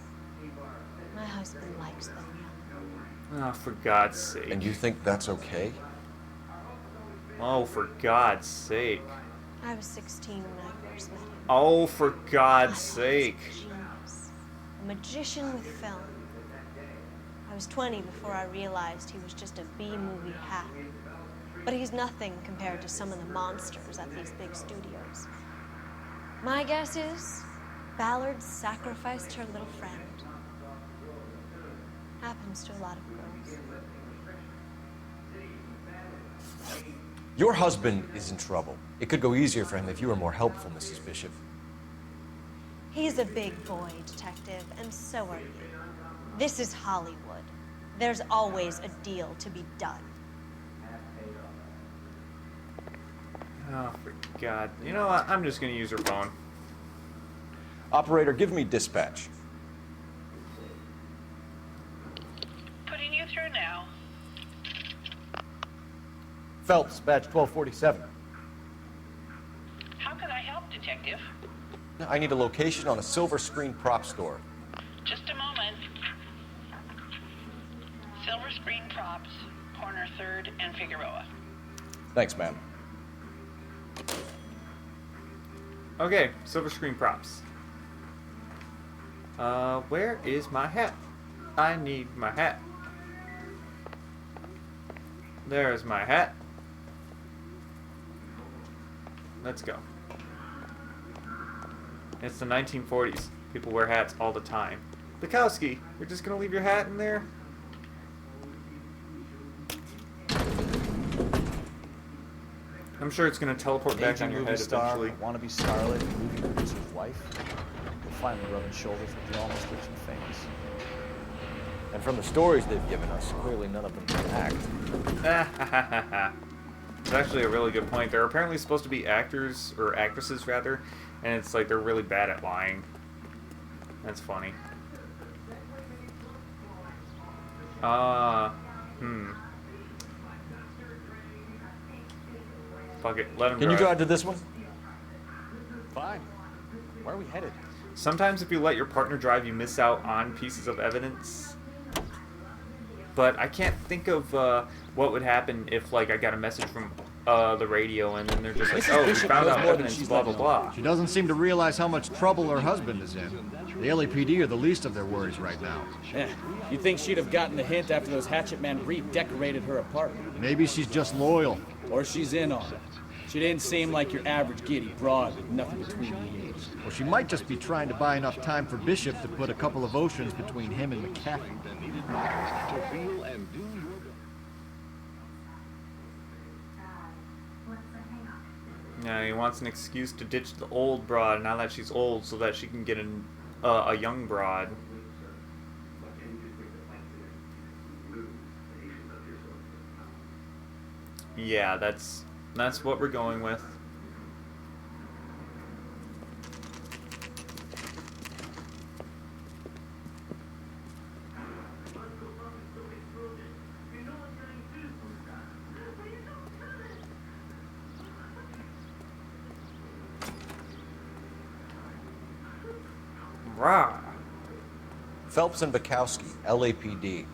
my husband likes them young. Oh, for God's sake. And you think that's okay? Oh, for God's sake. I was 16 when I first met him. Oh, for God's sake. Genius. A magician with film. I was 20 before I realized he was just a B-movie hack. But he's nothing compared to some of the monsters at these big studios. My guess is Ballard sacrificed her little friend. Happens to a lot of girls. Your husband is in trouble. It could go easier for him if you were more helpful, Mrs. Bishop. He's a big boy, Detective, and so are you. This is Hollywood. There's always a deal to be done. Oh, for God. You know what? I'm just going to use her phone. Operator, give me dispatch. Putting you through now. Phelps, badge 1247. How can I help, Detective? I need a location on a silver screen prop store. Just a moment. Silver Screen Props, corner 3rd and Figueroa. Thanks, ma'am. Okay, silver screen props. Where is my hat? I need my hat. There's my hat. Let's go. It's the 1940s. People wear hats all the time. Bukowski, you're just gonna leave your hat in there? I'm sure it's gonna teleport back on your head eventually. Wannabe starlet, movie producer's wife. You're finally rubbing shoulders with the almost rich and famous. And from the stories they've given us, clearly none of them can act. It's actually a really good point. They're apparently supposed to be actors, or actresses rather, and it's like they're really bad at lying. That's funny. Fuck it, let him Can you drive to this one? Fine. Where are we headed? Sometimes if you let your partner drive, you miss out on pieces of evidence. But I can't think of what would happen if, like, I got a message from the radio and then they're just like, oh, we found out evidence, blah, blah, blah. She doesn't seem to realize how much trouble her husband is in. The LAPD are the least of their worries right now. Yeah, you'd think she'd have gotten the hint after those hatchet men redecorated her apartment. Maybe she's just loyal. Or she's in on it. She didn't seem like your average giddy broad with nothing between the ears. Well, she might just be trying to buy enough time for Bishop to put a couple of oceans between him and McCaffrey. Yeah, he wants an excuse to ditch the old broad now that she's old so that she can get a young broad. Yeah, that's what we're going with. Rah. Phelps and Bukowski, LAPD.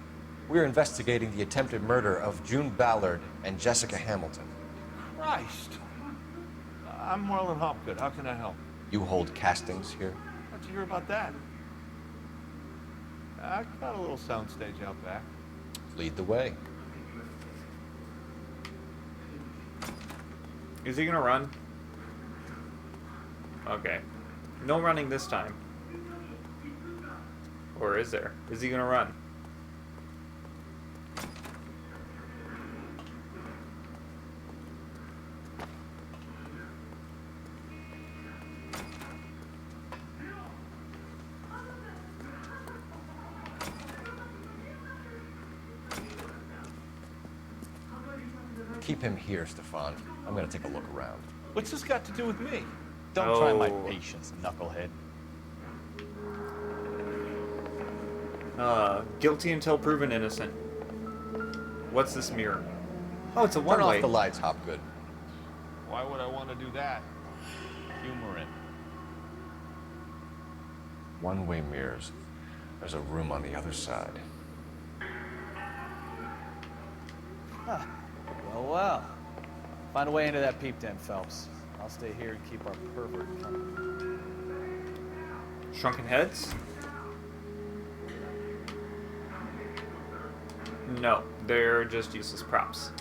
We're investigating the attempted murder of June Ballard and Jessica Hamilton. Christ. I'm Marlon Hopgood. How can I help? You hold castings here? How'd you hear about that? I got a little soundstage out back. Lead the way. Is he gonna run? Okay. No running this time. Or is there? Is he gonna run? Keep him here, Stefan. I'm gonna take a look around. What's this got to do with me? Don't try my patience, knucklehead. Guilty until proven innocent. What's this mirror? Oh, it's a Turn one-way. off the lights, Hopgood. Why would I want to do that? Humor it. One-way mirrors. There's a room on the other side. Huh. Well, well. Find a way into that peep den, Phelps. I'll stay here and keep our pervert company. Shrunken heads? No, they're just useless props.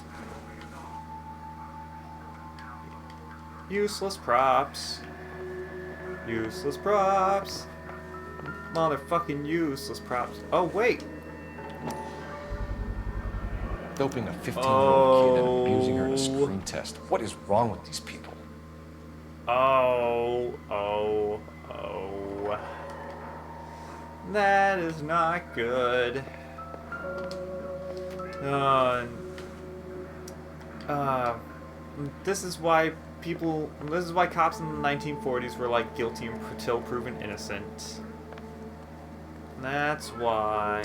Useless props. Useless props. Motherfucking useless props. Oh, wait. Doping a 15-year-old kid and abusing her in a screen test. What is wrong with these people? Oh. That is not good. This is why cops in the 1940s were like guilty until proven innocent. That's why.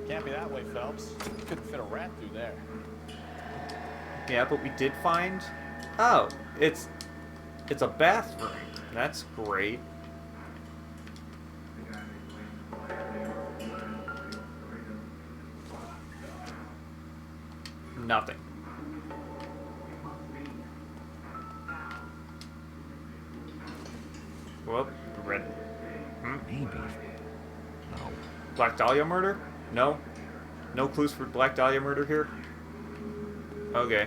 Can't be that way, Phelps. You couldn't fit a rat through there. Yeah, but we did find... Oh, it's a bathroom. That's great. Nothing. Whoop, red. Maybe. No. Black Dahlia murder? No? No clues for Black Dahlia murder here? Okay.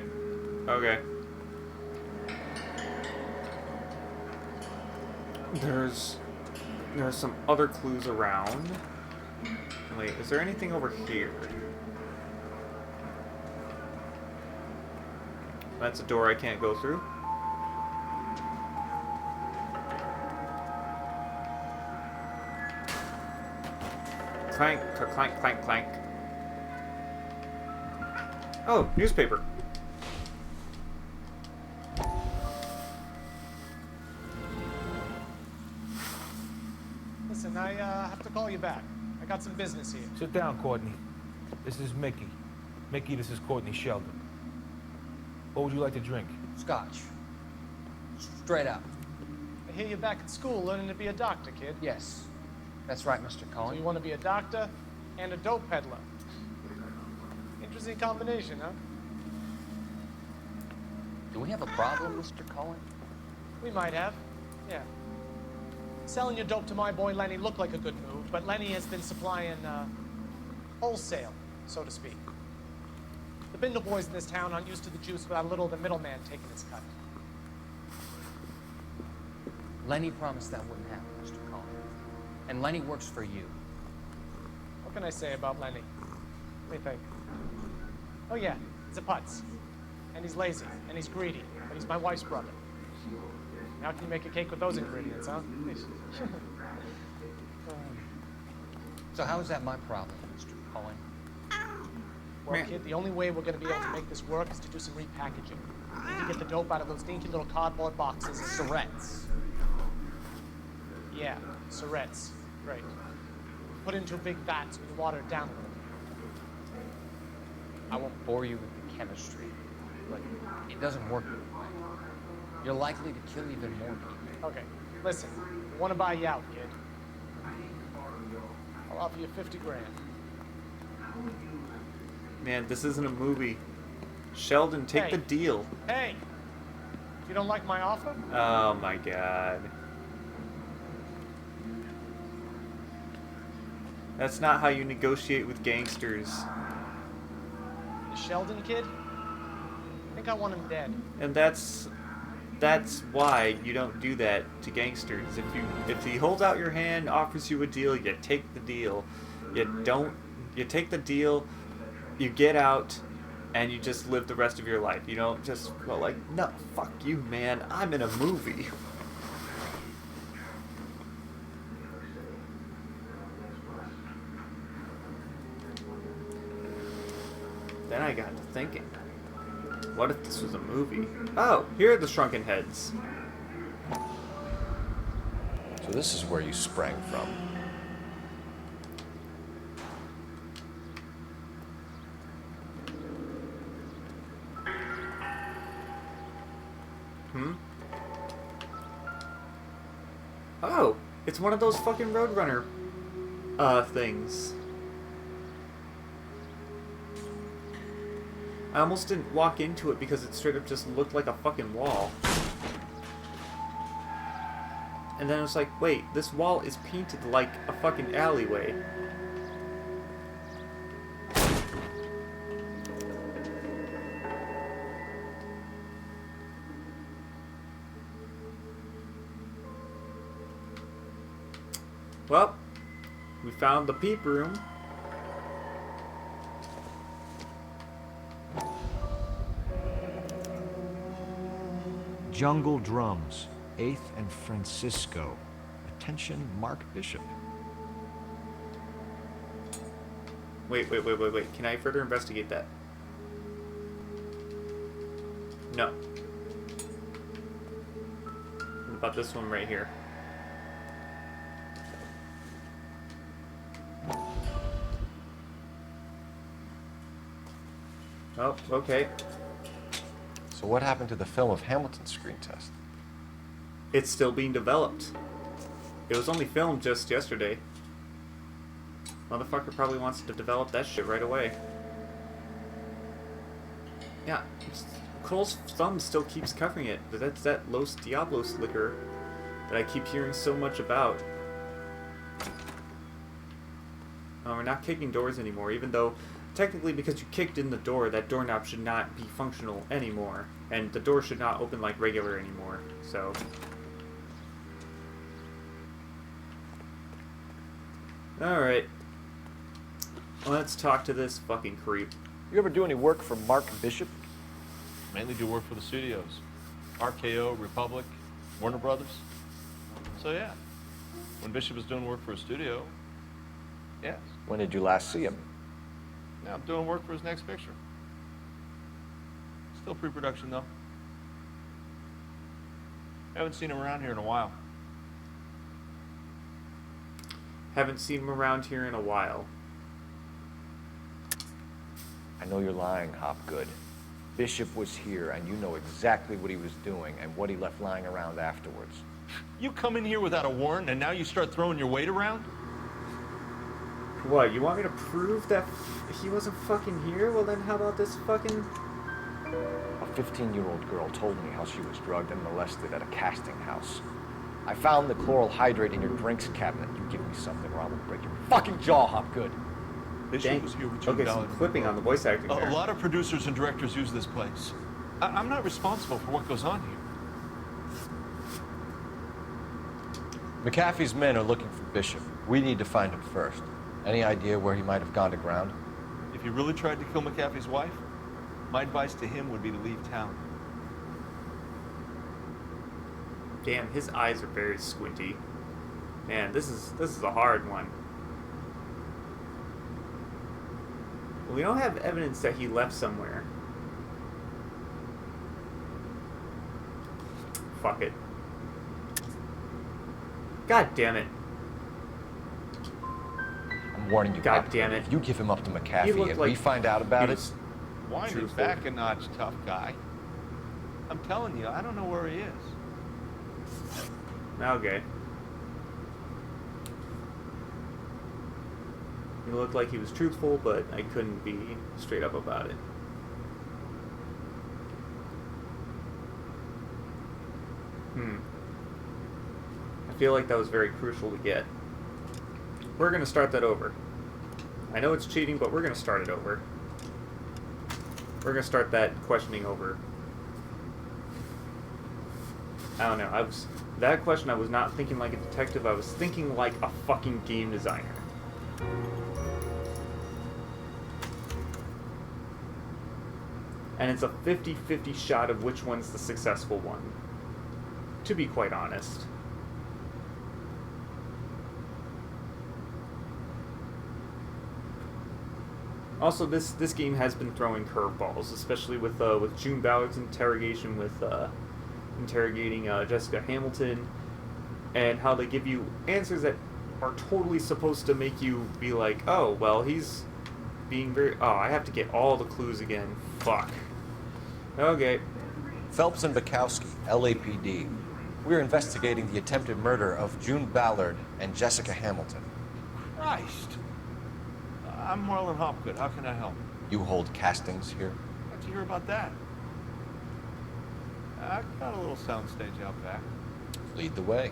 Okay. There's some other clues around. Wait, is there anything over here? That's a door I can't go through. Clank, clank, clank, clank. Oh, newspaper. Listen, I have to call you back. I got some business here. Sit down, Courtney. This is Mickey. Mickey, this is Courtney Sheldon. What would you like to drink? Scotch. Straight up. I hear you're back at school learning to be a doctor, kid. Yes. That's right, Mr. So Cohen. you want to be a doctor and a dope peddler. Interesting combination, huh? Do we have a problem, Mr. Cohen? We might have. Yeah. Selling your dope to my boy Lenny looked like a good move, but Lenny has been supplying, wholesale, so to speak. The Bindle boys in this town aren't used to the juice without a little of the middleman taking his cut. Lenny promised that wouldn't happen, Mr. Cohen. And Lenny works for you. What can I say about Lenny? Let me think. Oh yeah, he's a putz. And he's lazy, and he's greedy, but he's my wife's brother. How can you make a cake with those ingredients, huh? So how is that my problem, Mr. Cohen? Well, kid, the only way we're going to be able to make this work is to do some repackaging. We need to get the dope out of those dinky little cardboard boxes. Surrettes. Yeah, surrettes. Great. Put it into big vats and water it down a little. I won't bore you with the chemistry, but it doesn't work. You're likely to kill even more people. Okay, listen. I want to buy you out, kid. I'll offer you 50 grand. Man, this isn't a movie. Sheldon, take Hey. the deal. Hey! You don't like my offer? Oh my god. That's not how you negotiate with gangsters. The Sheldon kid? I think I want him dead. And that's why you don't do that to gangsters. If he holds out your hand, offers you a deal, you take the deal. You take the deal, you get out, and you just live the rest of your life. You don't just go like, no, fuck you, man. I'm in a movie. Then I got to thinking. What if this was a movie? Oh, here are the shrunken heads. So this is where you sprang from. Oh, it's one of those fucking Roadrunner things. I almost didn't walk into it because it straight up just looked like a fucking wall. And then I was like, wait, this wall is painted like a fucking alleyway. Well, we found the peep room. Jungle Drums, 8th and Francisco. Attention, Mark Bishop. Wait. Can I further investigate that? No. What about this one right here? Oh, okay. So what happened to the film of Hamilton's screen test? It's still being developed. It was only filmed just yesterday. Motherfucker probably wants to develop that shit right away. Yeah, Cole's thumb still keeps covering it, but that's that Los Diablos liquor that I keep hearing so much about. We're not kicking doors anymore, even though technically because you kicked in the door, that doorknob should not be functional anymore. And the door should not open like regular anymore, so... Alright. Let's talk to this fucking creep. You ever do any work for Mark Bishop? Mainly do work for the studios. RKO, Republic, Warner Brothers. So yeah, when Bishop was doing work for a studio, yes. When did you last see him? Now I'm doing work for his next picture. Still pre-production though. Haven't seen him around here in a while. Haven't seen him around here in a while. I know you're lying, Hopgood. Bishop was here, and you know exactly what he was doing and what he left lying around afterwards. You come in here without a warrant, and now you start throwing your weight around? What, you want me to prove that he wasn't fucking here? Well then how about this fucking... A 15-year-old girl told me how she was drugged and molested at a casting house. I found the chloral hydrate in your drinks cabinet. You give me something or I will break your fucking jaw, Hopgood. Bishop was here with $2. Okay, some clipping on the voice acting there. A lot of producers and directors use this place. I'm not responsible for what goes on here. McAfee's men are looking for Bishop. We need to find him first. Any idea where he might have gone to ground? If he really tried to kill McAfee's wife, my advice to him would be to leave town. Damn, his eyes are very squinty. Man, this is a hard one. We don't have evidence that he left somewhere. Fuck it. God damn it. I'm warning you. God damn it. If you give him up to McAfee and we find out about it... Wind it back a notch, tough guy. I'm telling you, I don't know where he is. Okay. He looked like he was truthful, but I couldn't be straight up about it. I feel like that was very crucial to get. We're going to start that over. I know it's cheating, but we're going to start it over. We're going to start that questioning over. I don't know. That question, I was not thinking like a detective. I was thinking like a fucking game designer. And it's a 50-50 shot of which one's the successful one. To be quite honest. Also, this game has been throwing curveballs, especially with June Ballard's interrogation with interrogating Jessica Hamilton, and how they give you answers that are totally supposed to make you be like, oh, well, he's being very... Oh, I have to get all the clues again. Fuck. Okay. Phelps and Bukowski, LAPD. We're investigating the attempted murder of June Ballard and Jessica Hamilton. Christ. I'm Marlon Hopgood. How can I help? You hold castings here? How'd you hear about that? I got a little soundstage out back. Lead the way.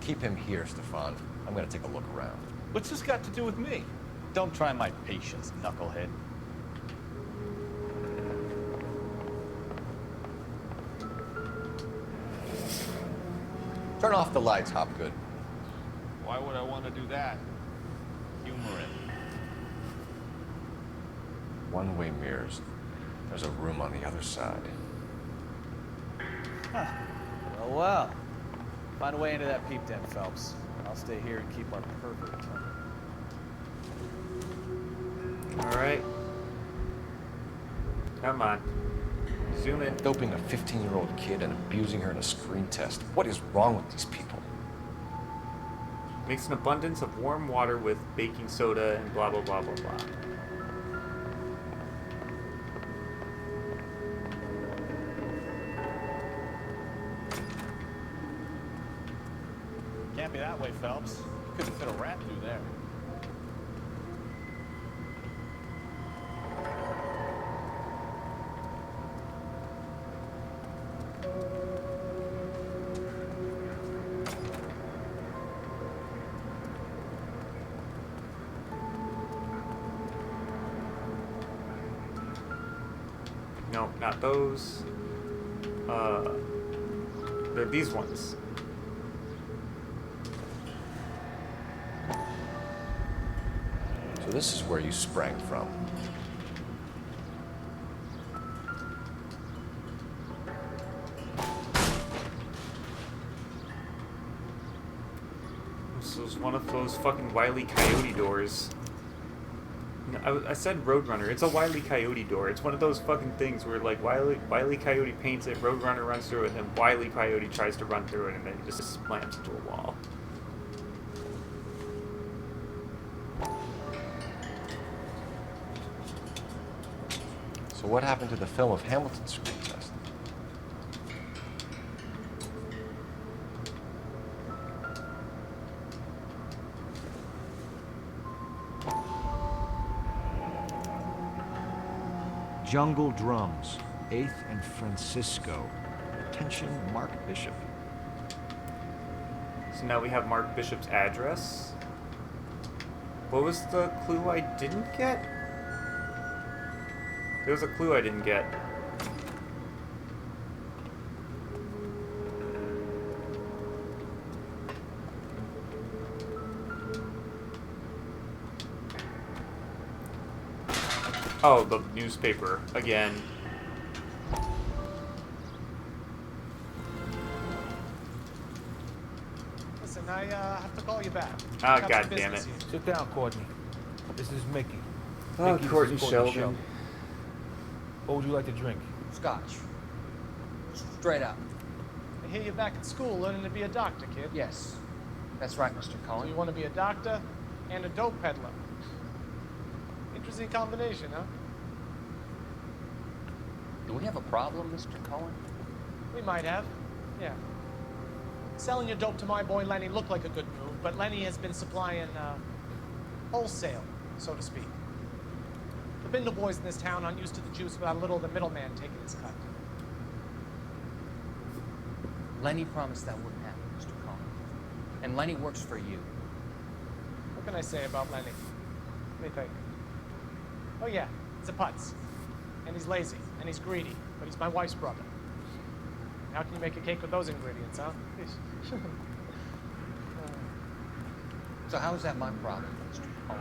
Keep him here, Stefan. I'm gonna take a look around. What's this got to do with me? Don't try my patience, knucklehead. Turn off the lights, Hopgood. Why would I want to do that? Humor it. One-way mirrors. There's a room on the other side. Huh. Well. Find a way into that peep den, Phelps. I'll stay here and keep our pervert covered. Alright. Come on. Zoom in. Doping a 15-year-old kid and abusing her in a screen test. What is wrong with these people? Mix an abundance of warm water with baking soda and blah blah blah blah blah. Can't be that way, Phelps. You couldn't fit a rat through there. No, not those. They're these ones. So this is where you sprang from. This was one of those fucking Wile E. Coyote doors. No, I said Roadrunner. It's a Wile E. Coyote door. It's one of those fucking things where, like, Wile E. Coyote paints it, Roadrunner runs through it, and then Wile E. Coyote tries to run through it, and then he just slams into a wall. So what happened to the film of Hamilton's screen test? Jungle Drums, 8th and Francisco. Attention, Mark Bishop. So now we have Mark Bishop's address. What was the clue I didn't get? There was a clue I didn't get. Oh, the newspaper again. Listen, I have to call you back. Ah, Got god some damn business it. here. Sit down, Courtney. This is Mickey. Oh, Mickey, this Courtney is Sheldon. What would you like to drink? Scotch. Straight up. I hear you're back at school learning to be a doctor, kid. Yes. That's right, Mr. So Cullen. you want to be a doctor and a dope peddler. Interesting combination, huh? Do we have a problem, Mr. Cullen? We might have. Yeah. Selling your dope to my boy Lenny looked like a good move, but Lenny has been supplying, wholesale, so to speak. The Bindle boys in this town aren't used to the juice without a little of the middleman taking his cut. Lenny promised that wouldn't happen, Mr. Cullen. And Lenny works for you. What can I say about Lenny? Let me think. Oh yeah, he's a putz. And he's lazy, and he's greedy, but he's my wife's brother. How can you make a cake with those ingredients, huh? So how is that my problem, Mr. Cullen?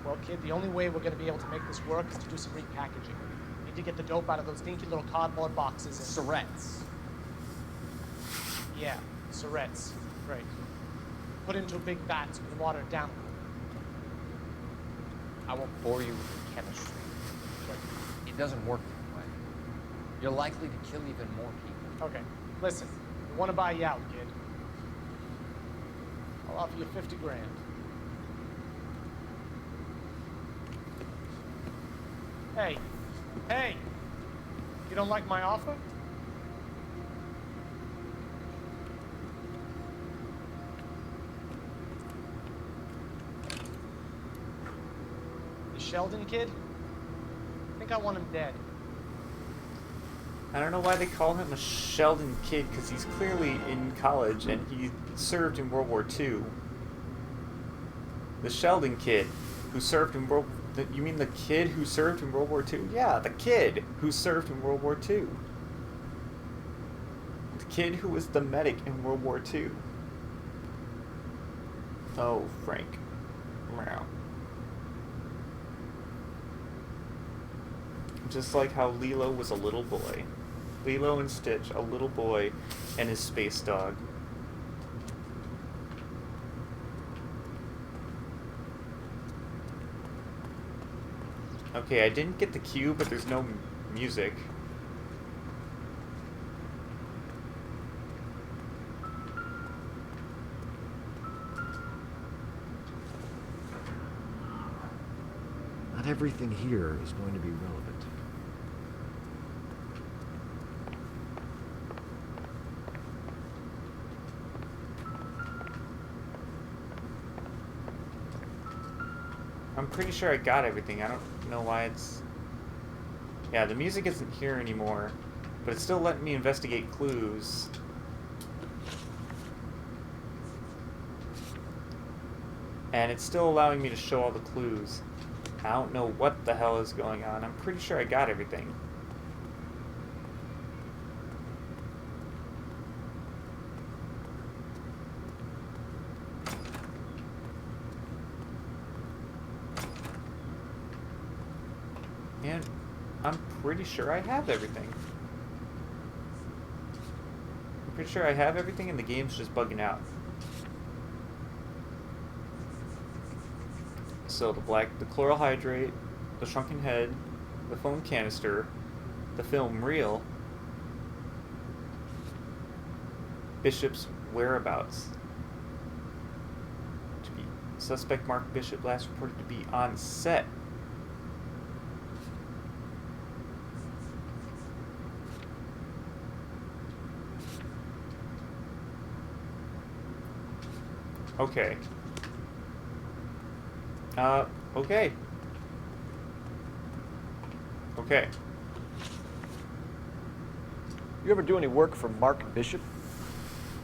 Well, kid, the only way we're gonna be able to make this work is to do some repackaging. We need to get the dope out of those dinky little cardboard boxes and... Surrettes. Yeah, Surrettes. Great. Put into big vats and water it down a little. I won't bore you with the chemistry, but it doesn't work that way. You're likely to kill even more people. Okay, listen. We want to buy you out, kid. I'll offer you 50 grand. Hey, hey! You don't like my offer? The Sheldon kid? I think I want him dead. I don't know why they call him a Sheldon kid, because he's clearly in college and he served in World War II. The Sheldon kid who served in World... You mean the kid who served in World War II? Yeah, the kid who served in World War II. The kid who was the medic in World War II. Oh, Frank. Meow. Just like how Lilo was a little boy. Lilo and Stitch, a little boy, and his space dog. Okay, I didn't get the cue, but there's no music. Not everything here is going to be relevant. I'm pretty sure I got everything. I don't know why it's... Yeah, the music isn't here anymore, but it's still letting me investigate clues. And it's still allowing me to show all the clues. I don't know what the hell is going on. I'm pretty sure I got everything. And I'm pretty sure I have everything. I'm pretty sure I have everything and the game's just bugging out. So the chloral hydrate, the shrunken head, the foam canister, the film reel, Bishop's whereabouts. To be suspect Mark Bishop last reported to be on set. Okay. Okay. Okay. You ever do any work for Mark Bishop?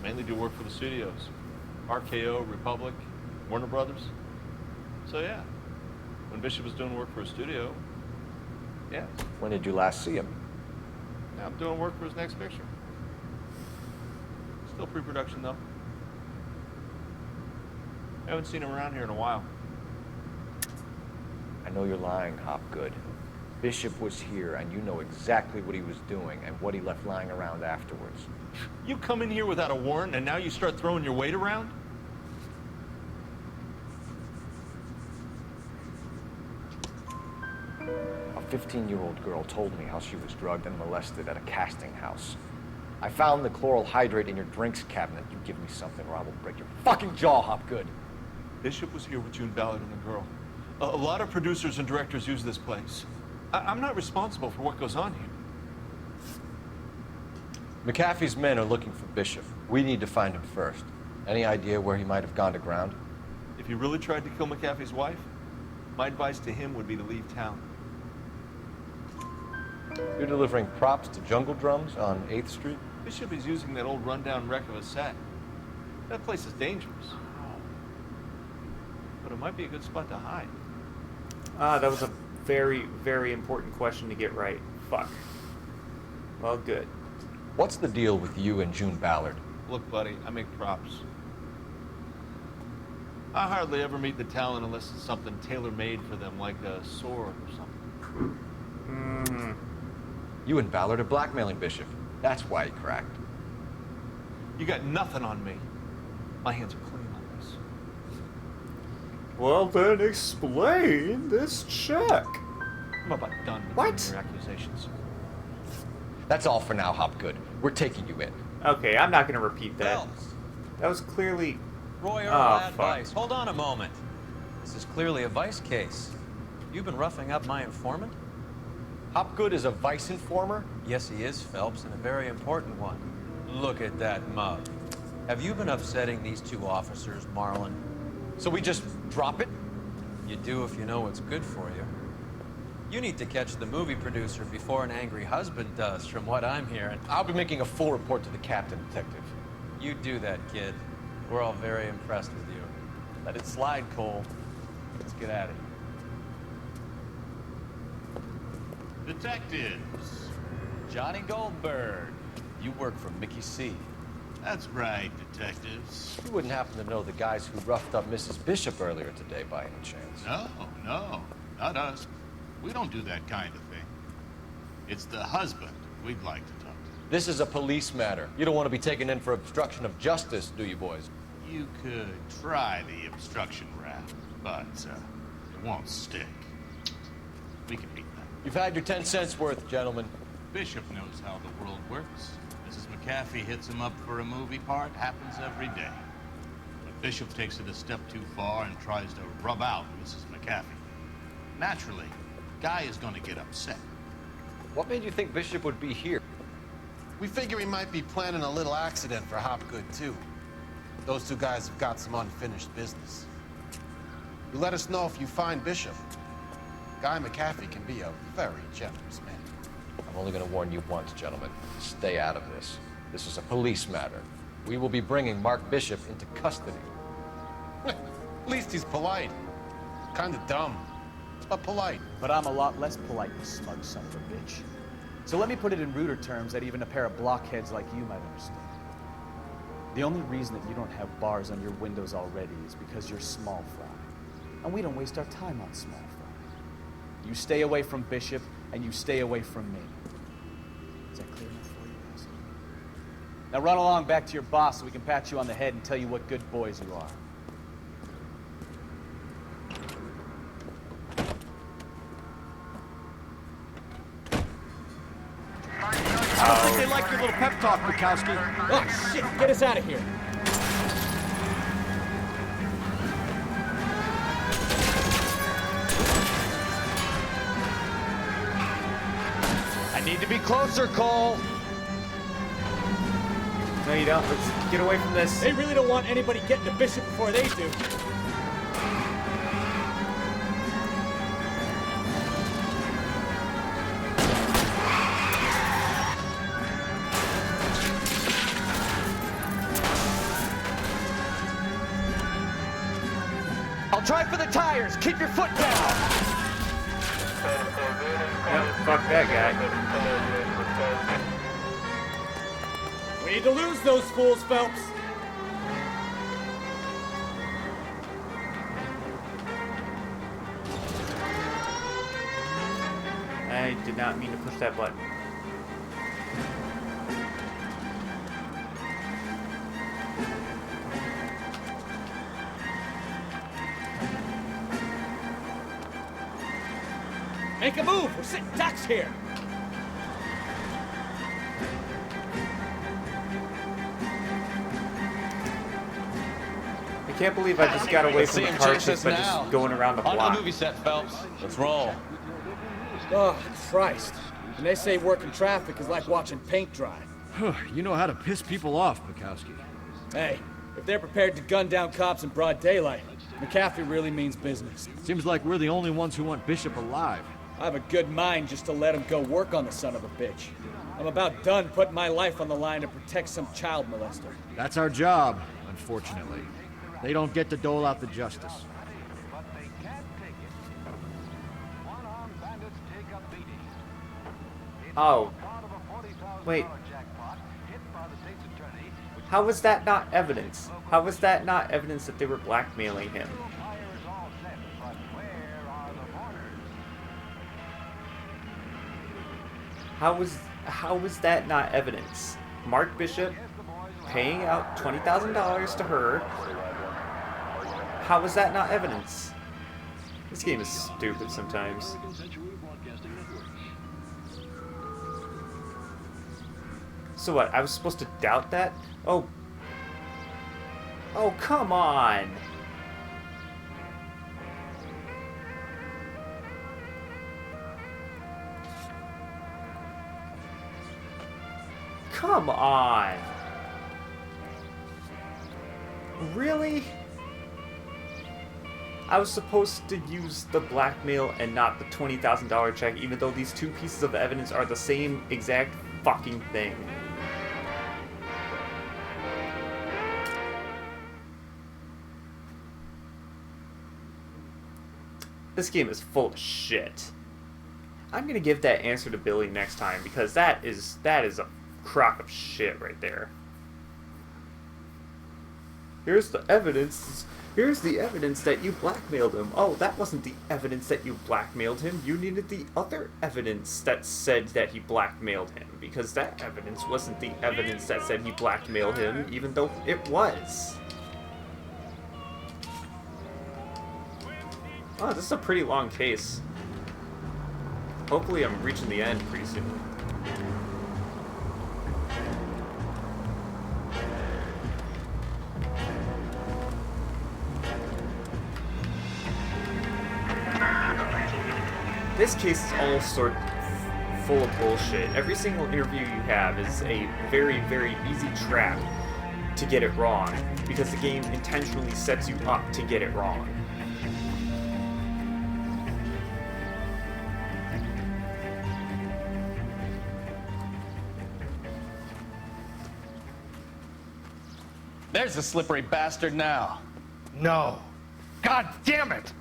Mainly do work for the studios. RKO, Republic, Warner Brothers. So yeah, when Bishop was doing work for a studio, yeah. When did you last see him? Now I'm doing work for his next picture. Still pre-production though. I haven't seen him around here in a while. I know you're lying, Hopgood. Bishop was here, and you know exactly what he was doing and what he left lying around afterwards. You come in here without a warrant, and now you start throwing your weight around? A 15-year-old girl told me how she was drugged and molested at a casting house. I found the chloral hydrate in your drinks cabinet. You give me something or I will break your fucking jaw, Hopgood. Bishop was here with June Ballard and the girl. A lot of producers and directors use this place. I'm not responsible for what goes on here. McAfee's men are looking for Bishop. We need to find him first. Any idea where he might have gone to ground? If he really tried to kill McAfee's wife, my advice to him would be to leave town. You're delivering props to Jungle Drums on 8th Street? Bishop is using that old rundown wreck of a set. That place is dangerous. But it might be a good spot to hide. Ah, that was a very, very important question to get right. Fuck. Well, good. What's the deal with you and June Ballard? Look, buddy, I make props. I hardly ever meet the talent unless it's something tailor-made for them, like a sword or something. You and Ballard are blackmailing Bishop. That's why he cracked. You got nothing on me. My hands are clean on this. Well, then explain this check. I'm about done with your accusations. That's all for now, Hopgood. We're taking you in. Okay, I'm not going to repeat that. That was clearly... Roy Earl, Oh, Ad fuck. Vice. Hold on a moment. This is clearly a Vice case. You've been roughing up my informant? Hopgood is a Vice informer? Yes, he is, Phelps, and a very important one. Look at that mug. Have you been upsetting these two officers, Marlin? So we just drop it? You do if you know what's good for you. You need to catch the movie producer before an angry husband does, from what I'm hearing. I'll be making a full report to the captain, Detective. You do that, kid. We're all very impressed with you. Let it slide, Cole. Let's get at it. Detectives. Johnny Goldberg. You work for Mickey C. That's right, detectives. You wouldn't happen to know the guys who roughed up Mrs. Bishop earlier today by any chance? No, not us. We don't do that kind of thing. It's the husband we'd like to talk to. This is a police matter. You don't want to be taken in for obstruction of justice, do you, boys? You could try the obstruction rap, but it won't stick. We can beat that. You've had your 10 cents worth, gentlemen. Bishop knows how the world works. Mrs. McAfee hits him up for a movie part, happens every day. But Bishop takes it a step too far and tries to rub out Mrs. McAfee. Naturally, Guy is going to get upset. What made you think Bishop would be here? We figure he might be planning a little accident for Hopgood, too. Those two guys have got some unfinished business. You let us know if you find Bishop. Guy McAfee can be a very generous man. I'm only going to warn you once, gentlemen. Stay out of this. This is a police matter. We will be bringing Mark Bishop into custody. At least he's polite. Kind of dumb, but polite. But I'm a lot less polite, you smug son of a bitch. So let me put it in ruder terms that even a pair of blockheads like you might understand. The only reason that you don't have bars on your windows already is because you're small fry. And we don't waste our time on small fry. You stay away from Bishop, and you stay away from me. Is that clear enough for you guys? Now run along back to your boss so we can pat you on the head and tell you what good boys you are. I don't think they like your little pep talk, Bukowski. Oh, shit! Get us out of here. I need to be closer, Cole. No, you don't. Let's get away from this. They really don't want anybody getting to Bishop before they do. I'll try for the tires. Keep your foot down. Yep, fuck that guy. We need to lose those fools, Phelps. I did not mean to push that button. Make a move. We're sitting ducks here. I can't believe I just got away from the car chase by just going around the block. On the movie set, Phelps. Let's roll. Oh, Christ. And they say working traffic is like watching paint dry. You know how to piss people off, Bukowski. Hey, if they're prepared to gun down cops in broad daylight, McAfee really means business. Seems like we're the only ones who want Bishop alive. I have a good mind just to let him go work on the son of a bitch. I'm about done putting my life on the line to protect some child molester. That's our job, unfortunately. They don't get to dole out the justice. Oh. Wait. How was that not evidence? How was that not evidence that they were blackmailing him? How was that not evidence? Mark Bishop paying out $20,000 to her. How was that not evidence? This game is stupid sometimes. So what? I was supposed to doubt that? Oh. Oh, come on. Come on. Really? I was supposed to use the blackmail and not the $20,000 check, even though these two pieces of evidence are the same exact fucking thing. This game is full of shit. I'm gonna give that answer to Billy next time, because that is a crock of shit right there. Here's the evidence. Here's the evidence that you blackmailed him. Oh, that wasn't the evidence that you blackmailed him. You needed the other evidence that said that he blackmailed him, because that evidence wasn't the evidence that said he blackmailed him, even though it was. Oh, this is a pretty long case. Hopefully I'm reaching the end pretty soon. This case is all sort of full of bullshit. Every single interview you have is a very, very easy trap to get it wrong, because the game intentionally sets you up to get it wrong. There's the slippery bastard now. No. God damn it!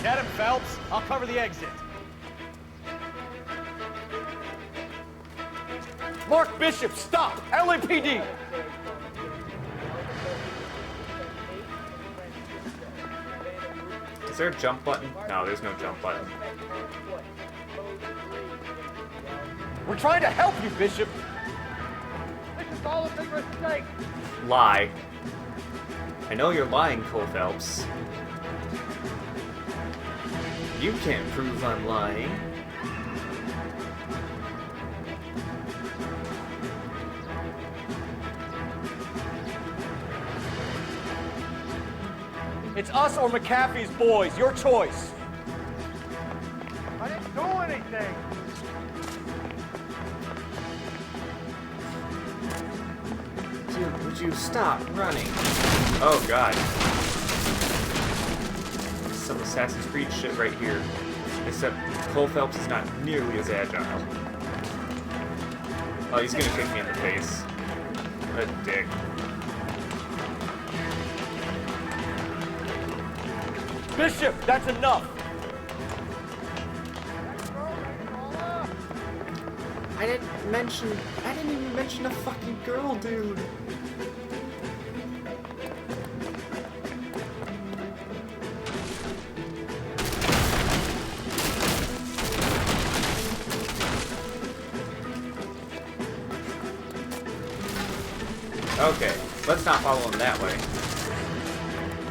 Get him, Phelps. I'll cover the exit. Mark Bishop, stop! LAPD! Is there a jump button? No, there's no jump button. We're trying to help you, Bishop. This is all a big mistake. Lie. I know you're lying, Cole Phelps. You can't prove I'm lying. It's us or McAfee's boys. Your choice. I didn't do anything. Would you stop running? Oh god. Some Assassin's Creed shit right here. Except Cole Phelps is not nearly as agile. Oh, he's gonna kick me in the face. What a dick. Bishop, that's enough. I didn't even mention a fucking girl, dude. Okay, let's not follow him that way.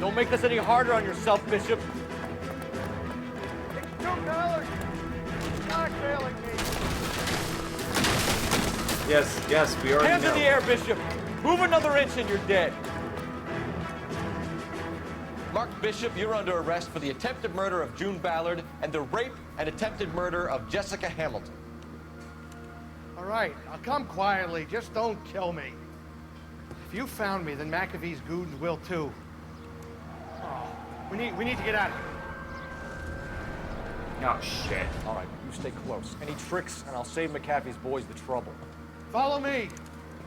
Don't make this any harder on yourself, Bishop. $2. Blackmailing me. Yes, we already Hands know. in the air, Bishop. Move another inch and you're dead. Mark Bishop, you're under arrest for the attempted murder of June Ballard and the rape and attempted murder of Jessica Hamilton. All right, I'll come quietly. Just don't kill me. If you found me, then McAfee's goons will too. Oh, we need to get out of here. Oh shit. All right, you stay close. Any tricks, and I'll save McAfee's boys the trouble. Follow me.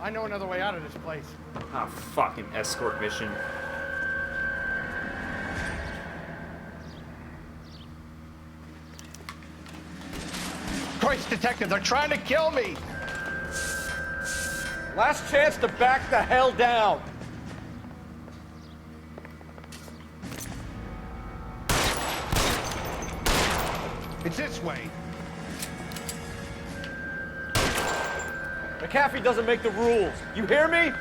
I know another way out of this place. Ah, fucking escort mission. Christ, detective, they're trying to kill me! Last chance to back the hell down! It's this way. McAfee doesn't make the rules. You hear me?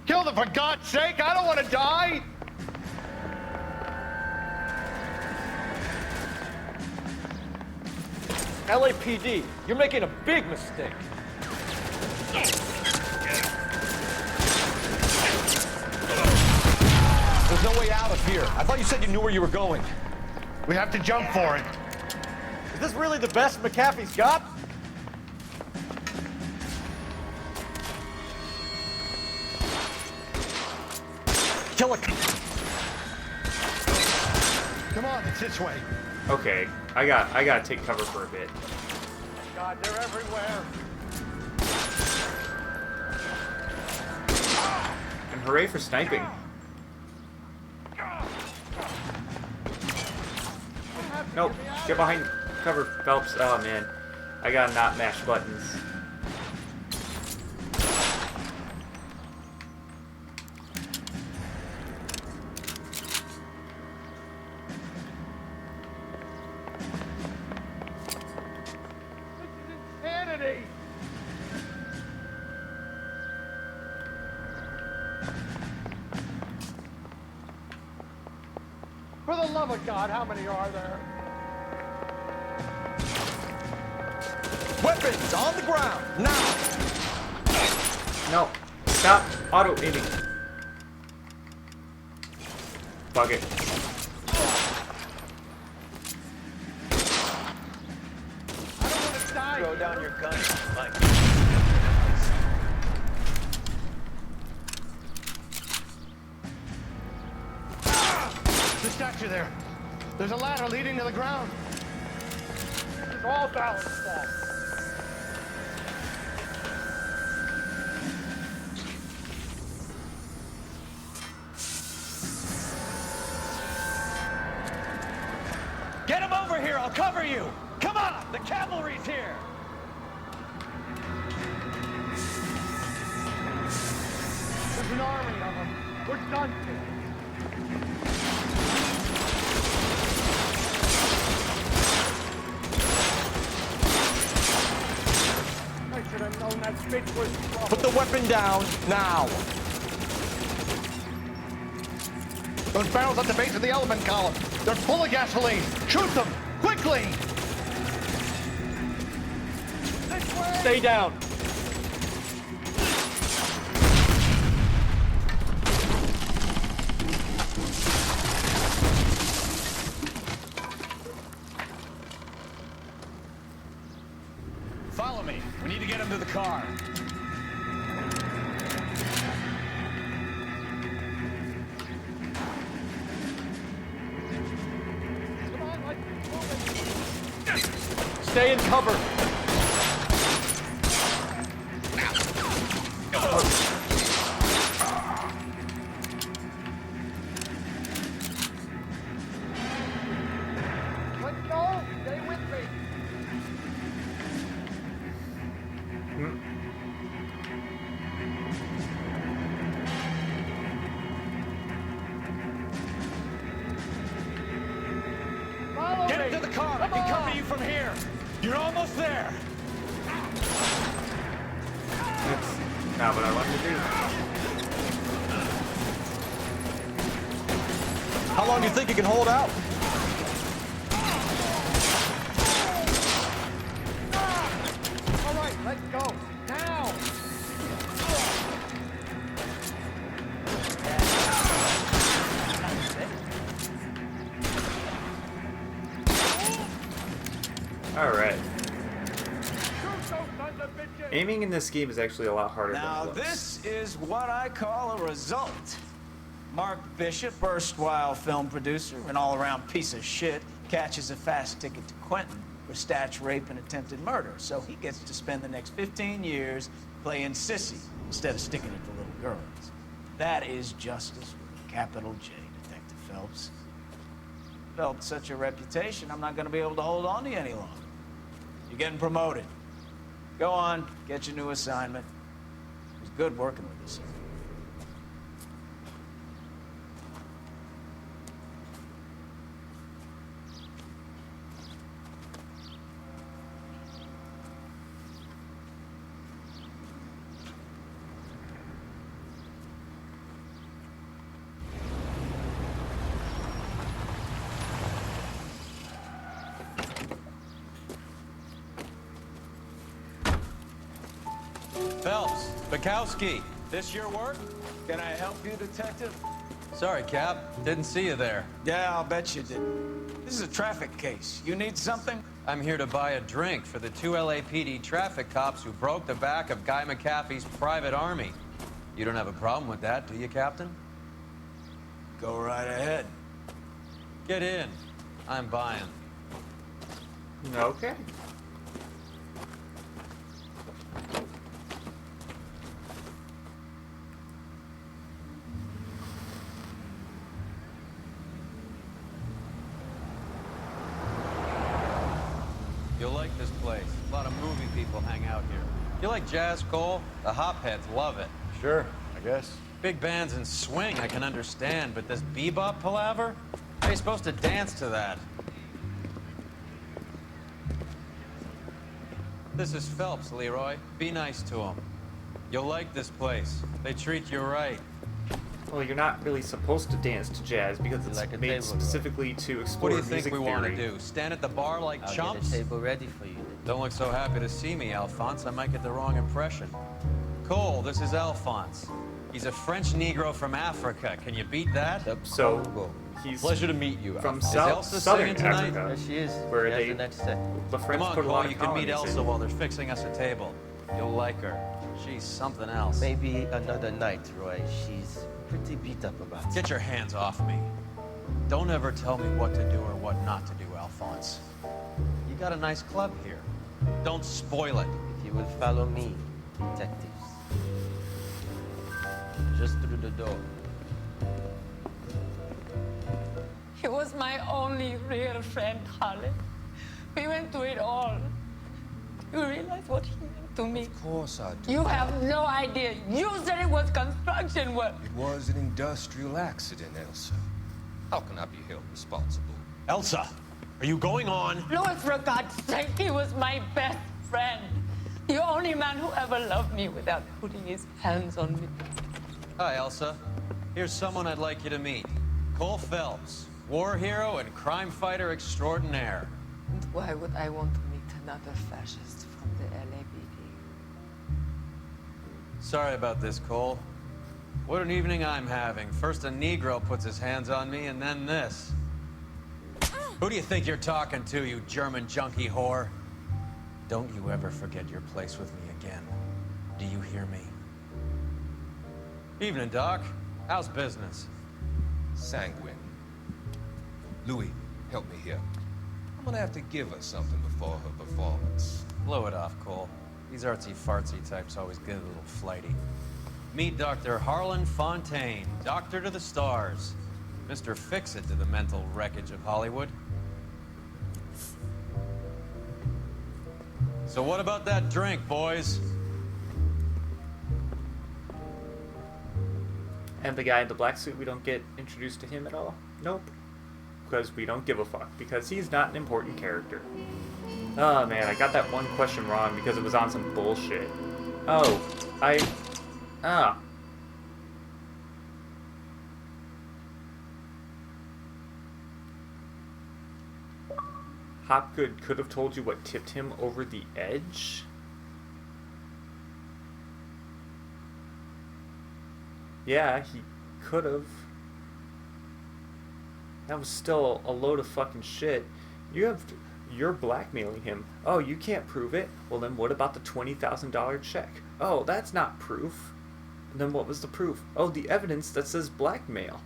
Kill them, for God's sake! I don't want to die! LAPD, you're making a big mistake. There's no way out of here. I thought you said you knew where you were going. We have to jump for it. Is this really the best McAfee's got? Kill it. Come on, it's this way. Okay, I gotta take cover for a bit. God, they're everywhere. And hooray for sniping. Nope, get behind cover, Phelps. Oh man, I gotta not mash buttons. Insanity! For the love of God, how many are there? Weapons on the ground, now! No, stop auto-aiming. Fuck it. Throw down your gun, Mike. The statue there. There's a ladder leading to the ground. It's all balance fault. Get him over here, I'll cover you! Come on, the cavalry's here! There's an army of them. We're done for. I should have known that bitch was trouble. Put the weapon down, now! Those barrels at the base of the element column. They're full of gasoline. Shoot them, quickly! Stay down. Follow me. We need to get him to the car. Stay in cover. Let's go. Stay with me. Follow Get me. him to the car, I can cover you from here! You're almost there! That's not what I wanted to do. How long do you think you can hold out? All right, let's go. Now. Alright. Aiming in this game is actually a lot harder Now than it looks. this is what I call a result. Mark Bishop, erstwhile film producer and all-around piece of shit, catches a fast ticket to Quentin for statch rape and attempted murder. So he gets to spend the next 15 years playing sissy instead of sticking it to little girls. That is justice with a capital J, Detective Phelps. developed such a reputation, I'm not gonna be able to hold on to you any longer. You're getting promoted. Go on, get your new assignment. It was good working with you, sir. Phelps, Bukowski, this your work? Can I help you, Detective? Sorry, Cap. Didn't see you there. Yeah, I'll bet you did. This is a traffic case. You need something? I'm here to buy a drink for the 2 LAPD traffic cops who broke the back of Guy McAfee's private army. You don't have a problem with that, do you, Captain? Go right ahead. Get in. I'm buying. Okay. You'll like this place. A lot of movie people hang out here. You like jazz, Cole? The hopheads love it. Sure, I guess. Big bands and swing, I can understand, but this bebop palaver? How are you supposed to dance to that? This is Phelps, Leroy. Be nice to him. You'll like this place. They treat you right. Well, you're not really supposed to dance to jazz because it's made specifically to explore What do you think music we want to theory. do? Stand at the bar like I'll chumps? get a table ready for you. Don't look so happy to see me, Alphonse. I might get the wrong impression. Cole, this is Alphonse. He's a French Negro from Africa. Can you beat that? So, he's pleasure to meet you. from Alphonse. South- Is Elsa Southern singing tonight? Africa. There she is. Where She has they- the next set. The French Come on, put a lot Cole. of You can meet colonies Elsa in. while they're fixing us a table. You'll like her. She's something else. Maybe another night, Roy. She's pretty beat up about it. Get your hands off me. Don't ever tell me what to do or what not to do, Alphonse. You got a nice club here. Don't spoil it. If you will follow me, detectives. Just through the door. He was my only real friend, Harley. We went through it all. You realize what he meant to me? Of course I do. You have no idea. You said it was construction work. It was an industrial accident, Elsa. How can I be held responsible? Elsa, are you going on? Louis, for God's sake, he was my best friend. The only man who ever loved me without putting his hands on me. Hi, Elsa. Here's someone I'd like you to meet. Cole Phelps, war hero and crime fighter extraordinaire. And why would I want to meet another fascist from the LAPD? Sorry about this, Cole. What an evening I'm having. First a Negro puts his hands on me, and then this. Who do you think you're talking to, you German junkie whore? Don't you ever forget your place with me again. Do you hear me? Evening, Doc. How's business? Sanguine. Louis, help me here. I'm gonna have to give her something before her performance. Blow it off, Cole. These artsy-fartsy types always get a little flighty. Meet Dr. Harlan Fontaine, doctor to the stars. Mr. Fix-It to the mental wreckage of Hollywood. So what about that drink, boys? And the guy in the black suit, we don't get introduced to him at all? Nope. Because we don't give a fuck. Because he's not an important character. Oh man, I got that one question wrong because it was on some bullshit. Oh, Hopgood could have told you what tipped him over the edge? Yeah, he could have. That was still a load of fucking shit. You're blackmailing him. Oh, you can't prove it? Well, then what about the $20,000 check? Oh, that's not proof. And then what was the proof? Oh, the evidence that says blackmail.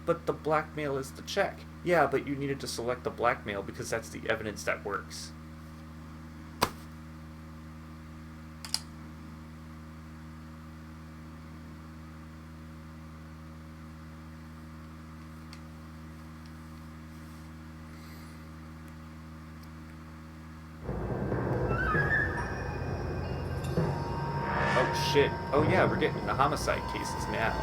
But the blackmail is the check. Yeah, but you needed to select the blackmail because that's the evidence that works. shit. Oh yeah, we're getting into homicide cases now.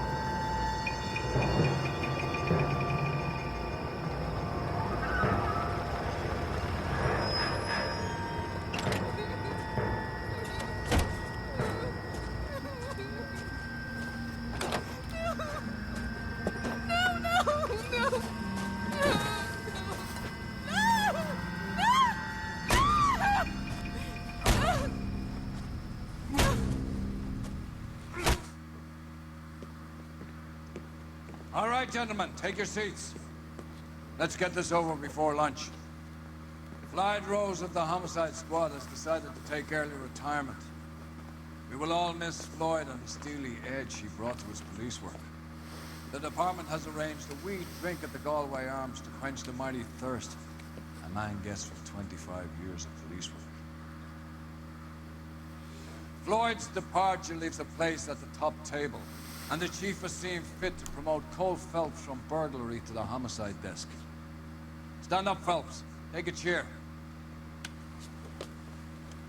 All right, gentlemen, take your seats. Let's get this over before lunch. Clyde Rose of the Homicide Squad has decided to take early retirement. We will all miss Floyd and the steely edge he brought to his police work. The department has arranged a wee drink at the Galway Arms to quench the mighty thirst a man gets from 25 years of police work. Floyd's departure leaves a place at the top table, and the chief has seen fit to promote Cole Phelps from burglary to the homicide desk. Stand up, Phelps. Take a chair.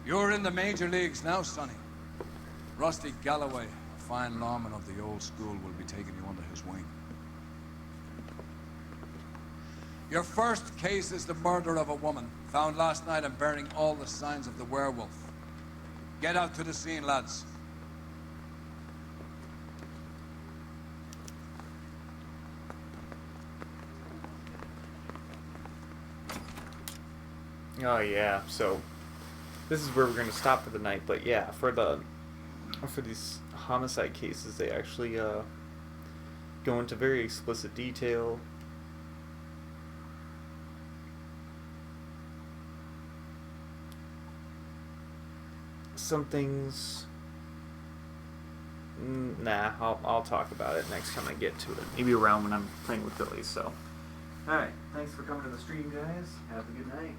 You're in the major leagues now, Sonny. Rusty Galloway, a fine lawman of the old school, will be taking you under his wing. Your first case is the murder of a woman, found last night and bearing all the signs of the werewolf. Get out to the scene, lads. Oh yeah, so this is where we're gonna stop for the night. But yeah, for these homicide cases, they actually go into very explicit detail. Some things, nah, I'll talk about it next time I get to it. Maybe around when I'm playing with Billy. So, all right, thanks for coming to the stream, guys. Have a good night.